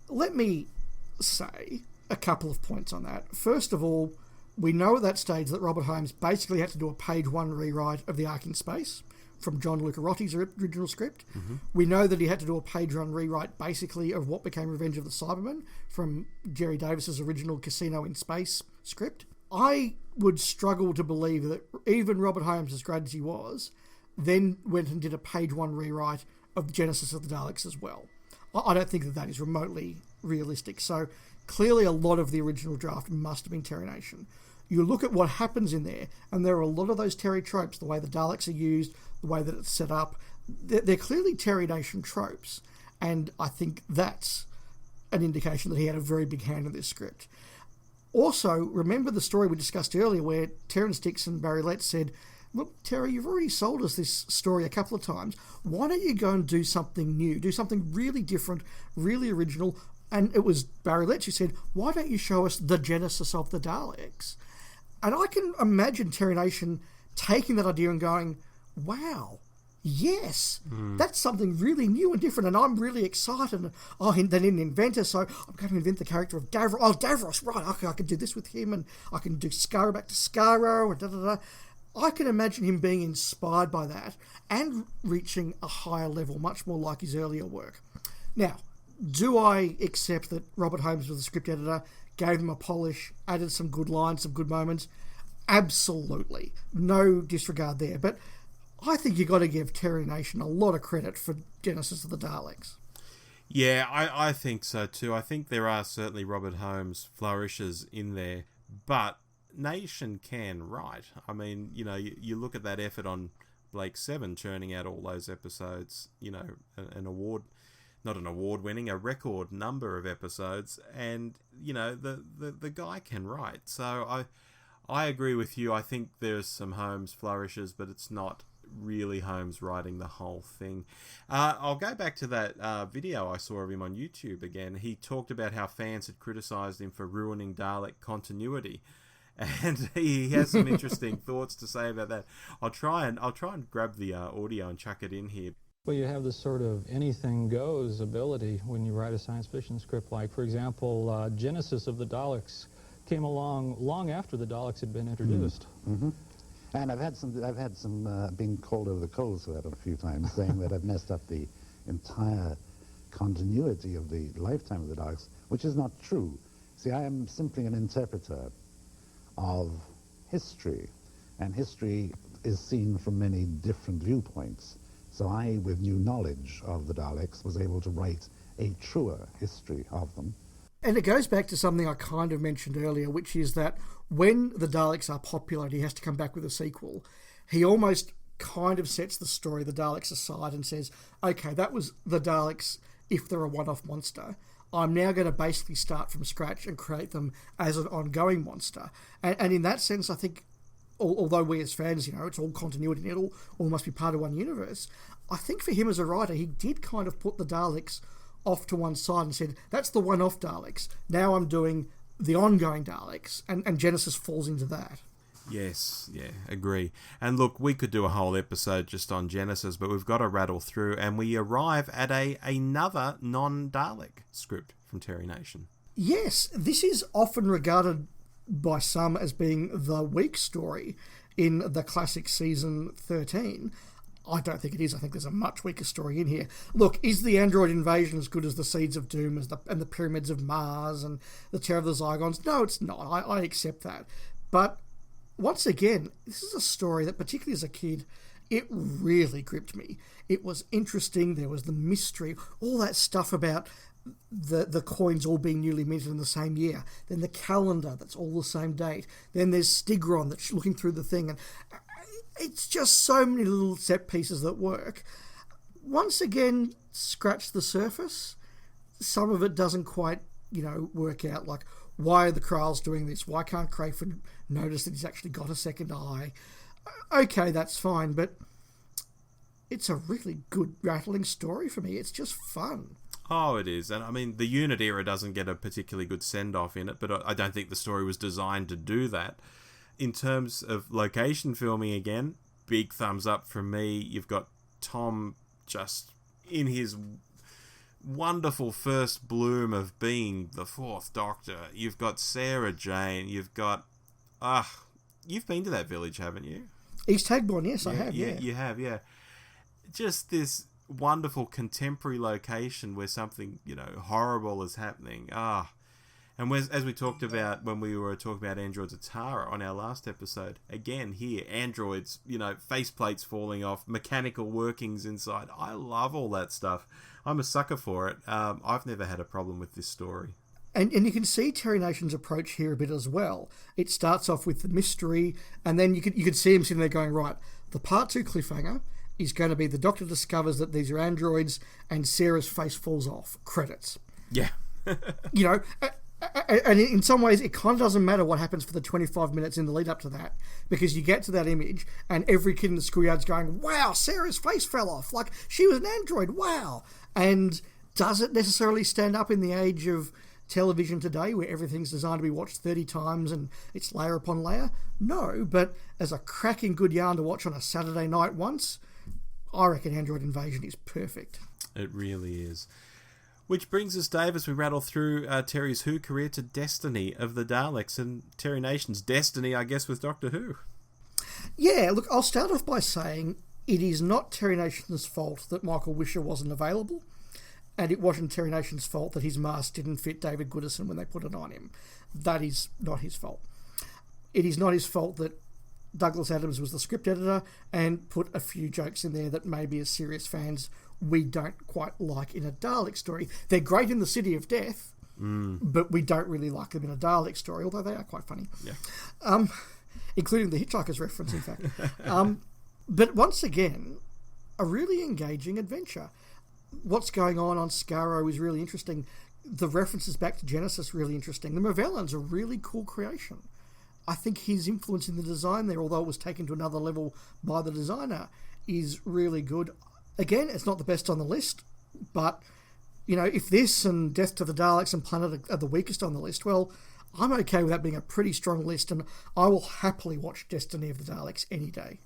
let me say a couple of points on that. First of all, we know at that stage that Robert Holmes basically had to do a page 1 rewrite of The Ark in Space from John Lucarotti's original script. We know that he had to do a page 1 rewrite basically of what became Revenge of the Cybermen from Jerry Davis's original Casino in Space script. I would struggle to believe that even Robert Holmes, as great as he was, then went and did a page 1 rewrite of Genesis of the Daleks as well. I don't think that is remotely realistic. So clearly a lot of the original draft must have been Terry Nation. You look at what happens in there, and there are a lot of those Terry tropes, the way the Daleks are used, the way that it's set up. They're clearly Terry Nation tropes, and I think that's an indication that he had a very big hand in this script. Also, remember the story we discussed earlier where Terrence Dix and Barry Letts said, look, Terry, you've already sold us this story a couple of times. Why don't you go and do something new? Do something really different, really original. And it was Barry Letts who said, why don't you show us the genesis of the Daleks? And I can imagine Terry Nation taking that idea and going, wow, yes, that's something really new and different, and I'm really excited. Oh, they need an inventor, so I'm going to invent the character of Davros. Oh, Davros, right, okay, I can do this with him, and I can do Skaro back to Skaro, and da-da-da. I can imagine him being inspired by that and reaching a higher level, much more like his earlier work. Now, do I accept that Robert Holmes was the script editor, gave him a polish, added some good lines, some good moments? Absolutely. No disregard there. But I think you've got to give Terry Nation a lot of credit for Genesis of the Daleks. Yeah, I think so too. I think there are certainly Robert Holmes flourishes in there, but Nation can write. I mean, you look at that effort on Blake Seven churning out all those episodes, a record number of episodes, and the guy can write. So I agree with you. I think there's some Holmes flourishes, but it's not really Holmes writing the whole thing. I'll go back to that video I saw of him on YouTube again. He talked about how fans had criticised him for ruining Dalek continuity, and he has some interesting thoughts to say about that. I'll try and grab the audio and chuck it in here. Well, you have this sort of anything goes ability when you write a science fiction script. Like, for example, Genesis of the Daleks came along long after the Daleks had been introduced. Mm-hmm. And I've had some being called over the coals for that a few times, saying that I've messed up the entire continuity of the lifetime of the Daleks, which is not true. See, I am simply an interpreter of history, and history is seen from many different viewpoints. So I, with new knowledge of the Daleks, was able to write a truer history of them. And it goes back to something I kind of mentioned earlier, which is that when the Daleks are popular and he has to come back with a sequel, he almost kind of sets the story of the Daleks aside and says, okay, that was the Daleks if they're a one-off monster. I'm now going to basically start from scratch and create them as an ongoing monster. And in that sense, I think, although we as fans, it's all continuity and it all must be part of one universe, I think for him as a writer, he did kind of put the Daleks off to one side and said, that's the one-off Daleks. Now I'm doing the ongoing Daleks, and Genesis falls into that. Yes, yeah, agree. And look, we could do a whole episode just on Genesis, but we've got to rattle through, and we arrive at another non-Dalek script from Terry Nation. Yes, this is often regarded by some as being the weak story in the classic season 13. I don't think it is. I think there's a much weaker story in here. Look, is the android invasion as good as the Seeds of Doom and the Pyramids of Mars and the Terror of the Zygons? No, it's not. I accept that. But once again, this is a story that, particularly as a kid, it really gripped me. It was interesting. There was the mystery, all that stuff about the coins all being newly minted in the same year. Then the calendar that's all the same date. Then there's Stigron that's looking through the thing. And it's just so many little set pieces that work. Once again, scratch the surface. Some of it doesn't quite, work out. Like, why are the Kralls doing this? Why can't Crayford notice that he's actually got a second eye? Okay, that's fine, but it's a really good, rattling story for me. It's just fun. Oh, it is. And I mean, the Unit era doesn't get a particularly good send-off in it, but I don't think the story was designed to do that. In terms of location filming, again, big thumbs up from me. You've got Tom just in his wonderful first bloom of being the Fourth Doctor. You've got Sarah Jane. You've got... you've been to that village, haven't you? East Hagborn, yes, I have, yeah. You have, yeah. Just this wonderful contemporary location where something, horrible is happening. And as we talked about when we were talking about androids of Tara on our last episode, again here, androids, faceplates falling off, mechanical workings inside. I love all that stuff. I'm a sucker for it. I've never had a problem with this story. And you can see Terry Nation's approach here a bit as well. It starts off with the mystery, and then you could see him sitting there going, right, the part 2 cliffhanger is going to be the Doctor discovers that these are androids and Sarah's face falls off. Credits. Yeah. And in some ways, it kind of doesn't matter what happens for the 25 minutes in the lead up to that, because you get to that image and every kid in the schoolyard's going, wow, Sarah's face fell off. Like, she was an android. Wow. And does it necessarily stand up in the age of television today where everything's designed to be watched 30 times and it's layer upon layer? No, but as a cracking good yarn to watch on a Saturday night once, I reckon Android Invasion is perfect. It really is. Which brings us, Dave, as we rattle through Terry's Who career to Destiny of the Daleks and Terry Nation's Destiny, I guess, with Doctor Who. Yeah, look, I'll start off by saying it is not Terry Nation's fault that Michael Wisher wasn't available, and it wasn't Terry Nation's fault that his mask didn't fit David Goodison when they put it on him. That is not his fault. It is not his fault that Douglas Adams was the script editor and put a few jokes in there that maybe as serious fans we don't quite like in a Dalek story. They're great in the City of Death, but we don't really like them in a Dalek story, although they are quite funny. Yeah. Including the Hitchhiker's reference, in fact. But once again, a really engaging adventure. What's going on Skaro is really interesting. The references back to Genesis really interesting. The Movellans are a really cool creation. I think his influence in the design there, although it was taken to another level by the designer, is really good. Again, it's not the best on the list, but, if this and Death to the Daleks and Planet are the weakest on the list, well, I'm okay with that being a pretty strong list, and I will happily watch Destiny of the Daleks any day.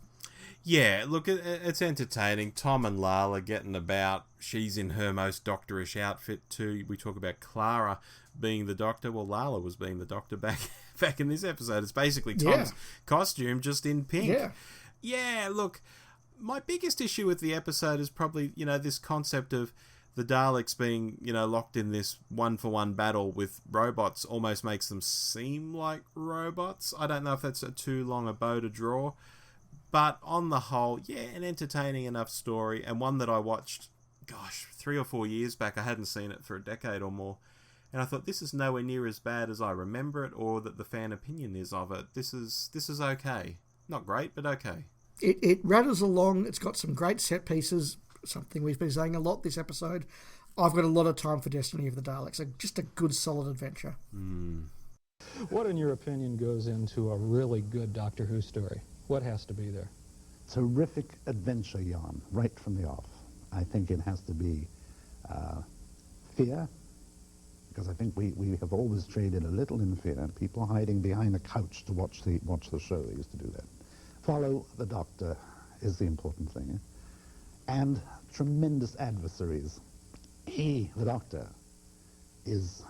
Yeah, look, it's entertaining. Tom and Lala getting about. She's in her most doctorish outfit too. We talk about Clara being the Doctor. Well, Lala was being the Doctor back in this episode. It's basically Tom's costume, just in pink. Yeah, look, my biggest issue with the episode is probably, this concept of the Daleks being, locked in this one-for-one battle with robots almost makes them seem like robots. I don't know if that's too long a bow to draw. But on the whole, an entertaining enough story, and one that I watched, 3 or 4 years back. I hadn't seen it for a decade or more. And I thought, this is nowhere near as bad as I remember it, or that the fan opinion is of it. This is okay. Not great, but okay. It rattles along. It's got some great set pieces, something we've been saying a lot this episode. I've got a lot of time for Destiny of the Daleks. Just a good, solid adventure. What, in your opinion, goes into a really good Doctor Who story? What has to be there? Terrific adventure yarn, right from the off. I think it has to be fear, because I think we have always traded a little in fear. People hiding behind a couch to watch the show. They used to do that. Follow the Doctor is the important thing. And tremendous adversaries. He, the Doctor, his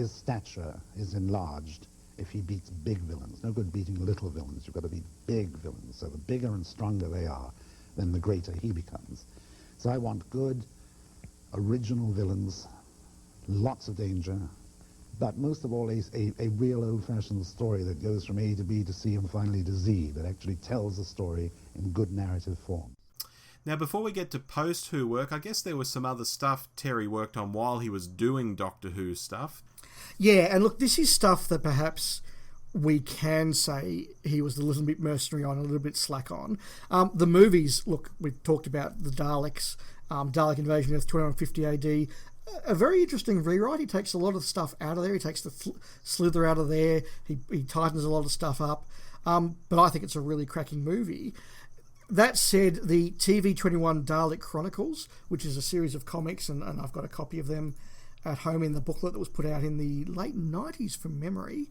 stature is enlarged if he beats big villains. No good beating little villains. You've got to beat big villains. So the bigger and stronger they are, then the greater he becomes. So I want good, original villains, lots of danger, but most of all a real old-fashioned story that goes from A to B to C and finally to Z, that actually tells the story in good narrative form. Now, before we get to post-Who work, I guess there was some other stuff Terry worked on while he was doing Doctor Who stuff. Yeah, and look, this is stuff that perhaps we can say he was a little bit mercenary on, a little bit slack on. The movies, look, we've talked about the Daleks, Dalek Invasion, Earth 2150 AD. A very interesting rewrite. He takes a lot of stuff out of there. He takes the slither out of there. He tightens a lot of stuff up. But I think it's a really cracking movie. That said, the TV21 Dalek Chronicles, which is a series of comics, and I've got a copy of them at home in the booklet that was put out in the late 90s from memory.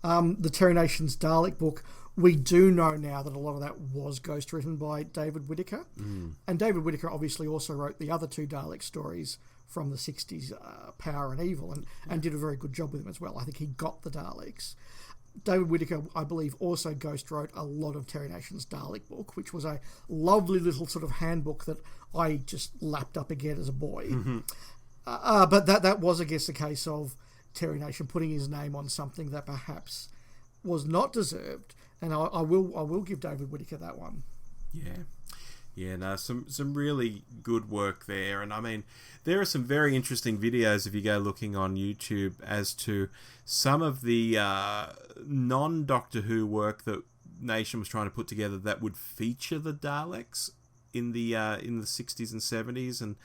The Terry Nation's Dalek book, we do know now that a lot of that was ghost-written by David Whittaker. And David Whittaker obviously also wrote the other two Dalek stories from the 60s, Power and Evil, and did a very good job with them as well. I think he got the Daleks. David Whittaker, I believe, also ghost-wrote a lot of Terry Nation's Dalek book, which was a lovely little sort of handbook that I just lapped up again as a boy. But that was, I guess, a case of Terry Nation putting his name on something that perhaps was not deserved, and I will give David Whittaker that one. Yeah, no, some really good work there, and I mean, there are some very interesting videos if you go looking on YouTube as to some of the non-Doctor Who work that Nation was trying to put together that would feature the Daleks in the 60s and 70s, and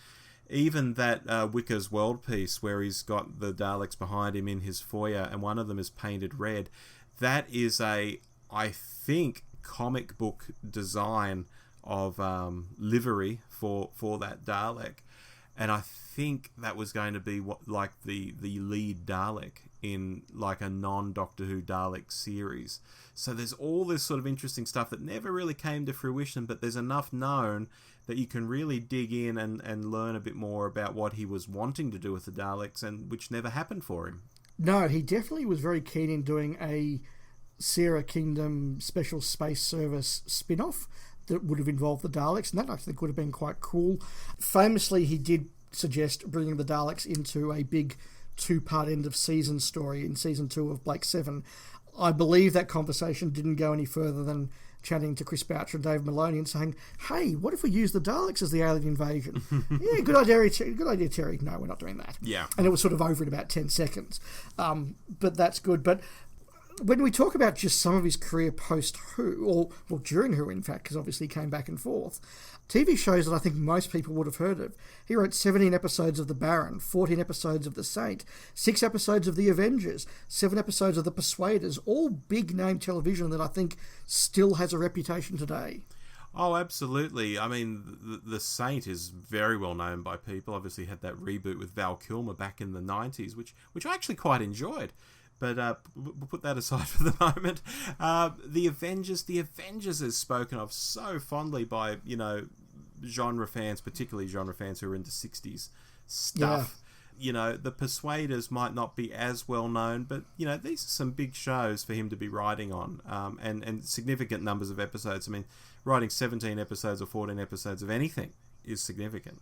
even that Wicker's World piece where he's got the Daleks behind him in his foyer, and one of them is painted red. That is I think, comic book design of livery for that Dalek, and I think that was going to be like the lead Dalek in like a non-Doctor Who Dalek series. So there's all this sort of interesting stuff that never really came to fruition, but there's enough known that you can really dig in and learn a bit more about what he was wanting to do with the Daleks, and which never happened for him. No, he definitely was very keen in doing a Sierra Kingdom Special Space Service spin-off that would have involved the Daleks, and that I think would have been quite cool. Famously, he did suggest bringing the Daleks into a big two-part end-of-season story in Season 2 of Blake 7. I believe that conversation didn't go any further than chatting to Chris Boucher and Dave Maloney and saying, hey, what if we use the Daleks as the alien invasion? Yeah, good idea, Terry. No, we're not doing that. Yeah. And it was sort of over in about 10 seconds. But that's good. But when we talk about just some of his career post-Who, or well, during Who, in fact, because obviously he came back and forth, TV shows that I think most people would have heard of. He wrote 17 episodes of The Baron, 14 episodes of The Saint, 6 episodes of The Avengers, 7 episodes of The Persuaders, all big-name television that I think still has a reputation today. Oh, absolutely. I mean, the Saint is very well known by people. Obviously had that reboot with Val Kilmer back in the 90s, which I actually quite enjoyed. But we'll put that aside for the moment. The Avengers is spoken of so fondly by, genre fans, particularly genre fans who are into 60s stuff. Yeah. The Persuaders might not be as well known, but, these are some big shows for him to be writing on, and significant numbers of episodes. I mean, writing 17 episodes or 14 episodes of anything is significant.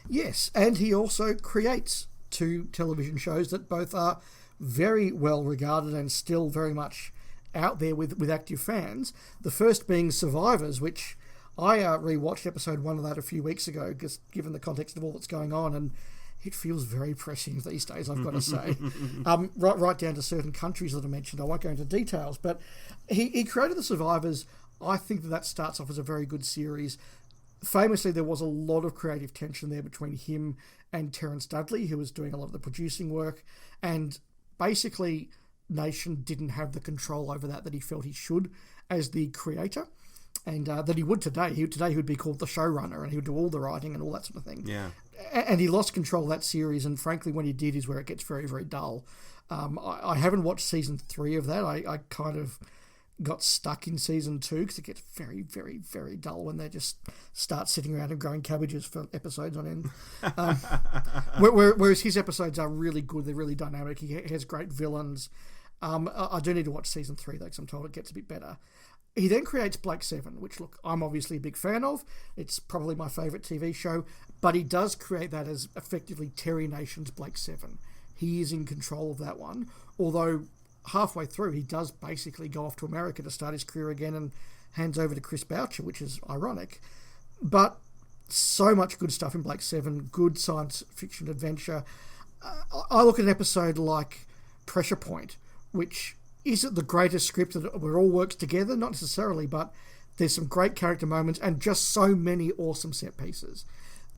Yes, and he also creates 2 television shows that both are very well regarded and still very much out there with active fans. The first being Survivors, which I rewatched episode 1 of that a few weeks ago, just given the context of all that's going on, and it feels very pressing these days, I've got to say. Right down to certain countries that I mentioned. I won't go into details, but he created the Survivors. I think that starts off as a very good series. Famously, there was a lot of creative tension there between him and Terence Dudley, who was doing a lot of the producing work, and basically Nation didn't have the control over that he felt he should as the creator, and that he would today. Today he would be called the showrunner, and he would do all the writing and all that sort of thing. Yeah. And he lost control of that series, and frankly, when he did is where it gets very, very dull. I haven't watched season 3 of that. I kind of got stuck in season 2 because it gets very, very, very dull when they just start sitting around and growing cabbages for episodes on end. Whereas his episodes are really good. They're really dynamic. He has great villains. I do need to watch season 3 though, because I'm told it gets a bit better. He then creates Blake 7, which, look, I'm obviously a big fan of. It's probably my favourite TV show, but he does create that as effectively Terry Nation's Blake 7. He is in control of that one, although halfway through he does basically go off to America to start his career again and hands over to Chris Boucher, which is ironic. But so much good stuff in Blake 7, good science fiction adventure. I look at an episode like Pressure Point, which isn't the greatest script that it all works together, not necessarily, but there's some great character moments and just so many awesome set pieces.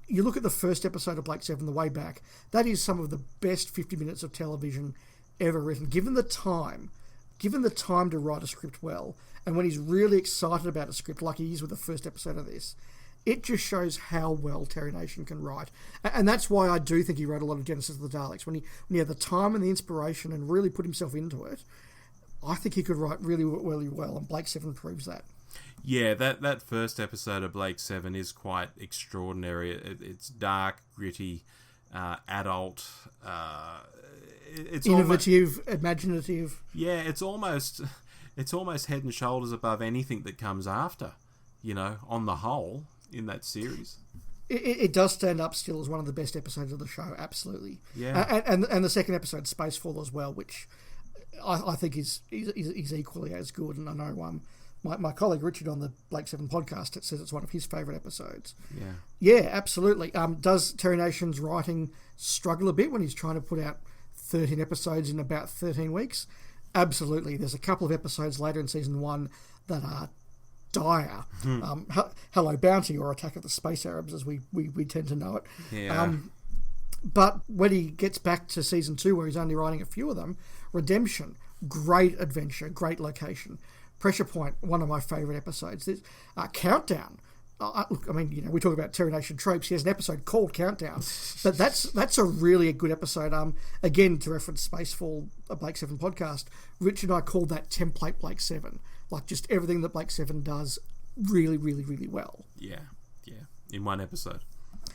You look at the first episode of Blake 7, The Way Back, that is some of the best 50 minutes of television ever written. Given the time to write a script well, and when he's really excited about a script like he is with the first episode of this, it just shows how well Terry Nation can write. And that's why I do think he wrote a lot of Genesis of the Daleks. When he had the time and the inspiration and really put himself into it, I think he could write really, really well, and Blake 7 proves that. Yeah, that first episode of Blake 7 is quite extraordinary. It's dark, gritty, adult. It's innovative, imaginative. Yeah, it's almost head and shoulders above anything that comes after, on the whole, in that series. It does stand up still as one of the best episodes of the show, absolutely. Yeah. And the second episode, Spacefall, as well, which I think is equally as good. And I know my colleague Richard on the Blake 7 podcast says it's one of his favourite episodes. Yeah, absolutely. Does Terry Nation's writing struggle a bit when he's trying to put out 13 episodes in about 13 weeks? Absolutely. There's a couple of episodes later in season 1 that are dire. Hello Bounty, or Attack of the Space Arabs, as we tend to know it. Yeah. But when he gets back to season 2, where he's only writing a few of them, Redemption, great adventure, great location. Pressure Point, one of my favourite episodes. Countdown. Look, I mean, we talk about Terry Nation tropes. He has an episode called Countdown, but that's a really good episode. Again, to reference Spacefall, a Blake 7 podcast, Rich and I called that template Blake 7. Like, just everything that Blake 7 does really, really, really well. Yeah. In one episode.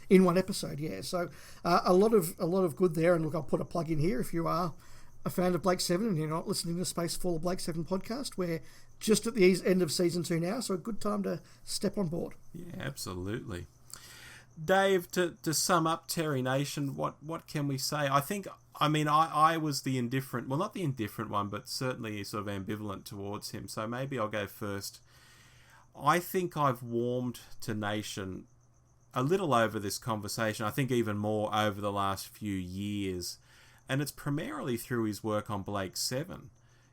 Yeah. So a lot of good there. And look, I'll put a plug in here if you are a fan of Blake 7 and you're not listening to Spacefall or Blake 7 podcast. We're just at the end of season 2 now, so a good time to step on board. Yeah, absolutely. Dave, to sum up Terry Nation, what can we say? I was the indifferent, well, not the indifferent one, but certainly sort of ambivalent towards him. So maybe I'll go first. I think I've warmed to Nation a little over this conversation. I think even more over the last few years. And it's primarily through his work on Blake 7,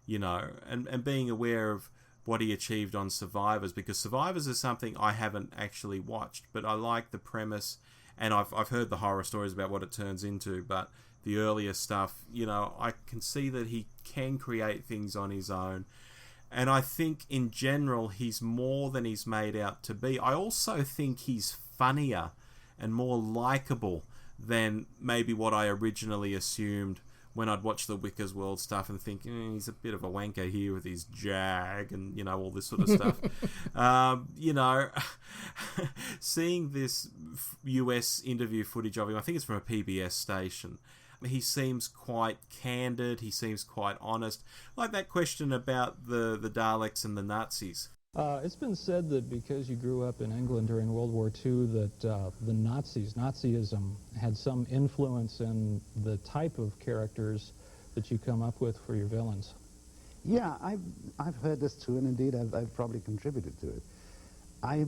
and being aware of what he achieved on Survivors, because Survivors is something I haven't actually watched, but I like the premise, and I've heard the horror stories about what it turns into, but the earlier stuff, I can see that he can create things on his own. And I think in general, he's more than he's made out to be. I also think he's funnier and more likable than maybe what I originally assumed when I'd watch the Wicker's World stuff and think, he's a bit of a wanker here with his jag and, all this sort of stuff. Seeing this US interview footage of him, I think it's from a PBS station, he seems quite candid, he seems quite honest. Like that question about the Daleks and the Nazis. It's been said that because you grew up in England during World War II that the Nazism, had some influence in the type of characters that you come up with for your villains. Yeah, I've heard this too, and indeed I've probably contributed to it. I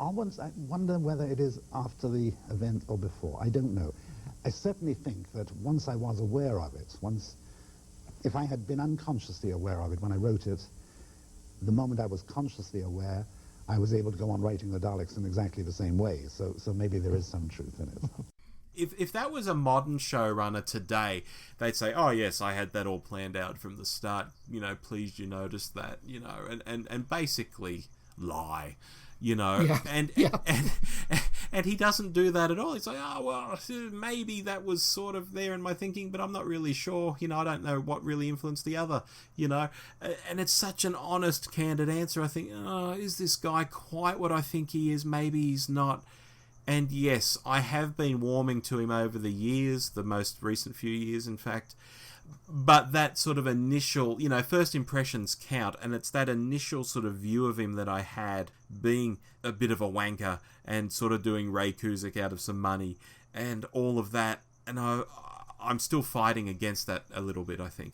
wonder whether it is after the event or before. I don't know. I certainly think that once I was aware of it, if I had been unconsciously aware of it when I wrote it, the moment I was consciously aware, I was able to go on writing the Daleks in exactly the same way. So maybe there is some truth in it. If that was a modern showrunner today, they'd say, oh yes, I had that all planned out from the start, please you notice that, and basically lie. And he doesn't do that at all. He's like, oh, well, maybe that was sort of there in my thinking, but I'm not really sure. I don't know what really influenced the other, And it's such an honest, candid answer. I think, is this guy quite what I think he is? Maybe he's not. And yes, I have been warming to him over the years, the most recent few years, in fact. But that sort of initial, first impressions count, and it's that initial sort of view of him that I had, being a bit of a wanker and sort of doing Ray Kuzik out of some money and all of that. And I'm still fighting against that a little bit, I think.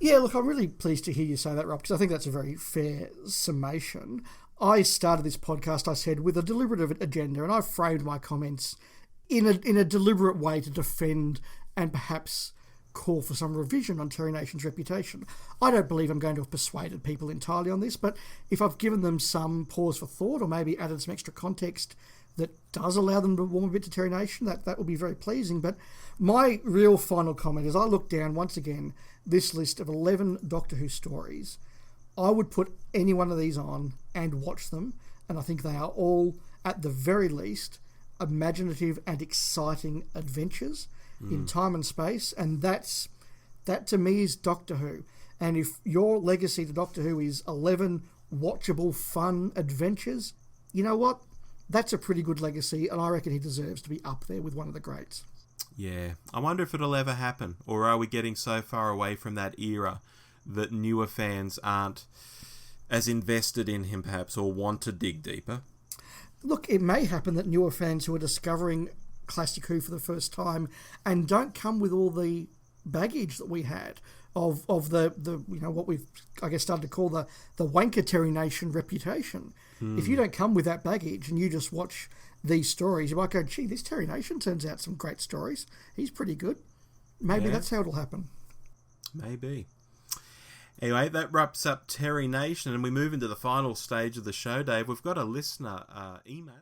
Yeah, look, I'm really pleased to hear you say that, Rob, because I think that's a very fair summation. I started this podcast, I said, with a deliberative agenda, and I've framed my comments in a deliberate way to defend and perhaps call for some revision on Terry Nation's reputation. I don't believe I'm going to have persuaded people entirely on this, but if I've given them some pause for thought or maybe added some extra context that does allow them to warm a bit to Terry Nation, that will be very pleasing. But my real final comment is I look down once again this list of 11 Doctor Who stories. I would put any one of these on and watch them, and I think they are all, at the very least, imaginative and exciting adventures in time and space, and that to me is Doctor Who. And if your legacy to Doctor Who is 11 watchable, fun adventures, you know what? That's a pretty good legacy, and I reckon he deserves to be up there with one of the greats. Yeah, I wonder if it'll ever happen, or are we getting so far away from that era that newer fans aren't as invested in him perhaps, or want to dig deeper? Look, it may happen that newer fans who are discovering Classic Who for the first time and don't come with all the baggage that we had of the what we've I guess started to call the wanker Terry Nation reputation. If you don't come with that baggage and you just watch these stories, you might go, gee, this Terry Nation turns out some great stories. He's pretty good. Maybe that's how it'll happen. Maybe. Anyway, that wraps up Terry Nation, and we move into the final stage of the show, Dave. We've got a listener email.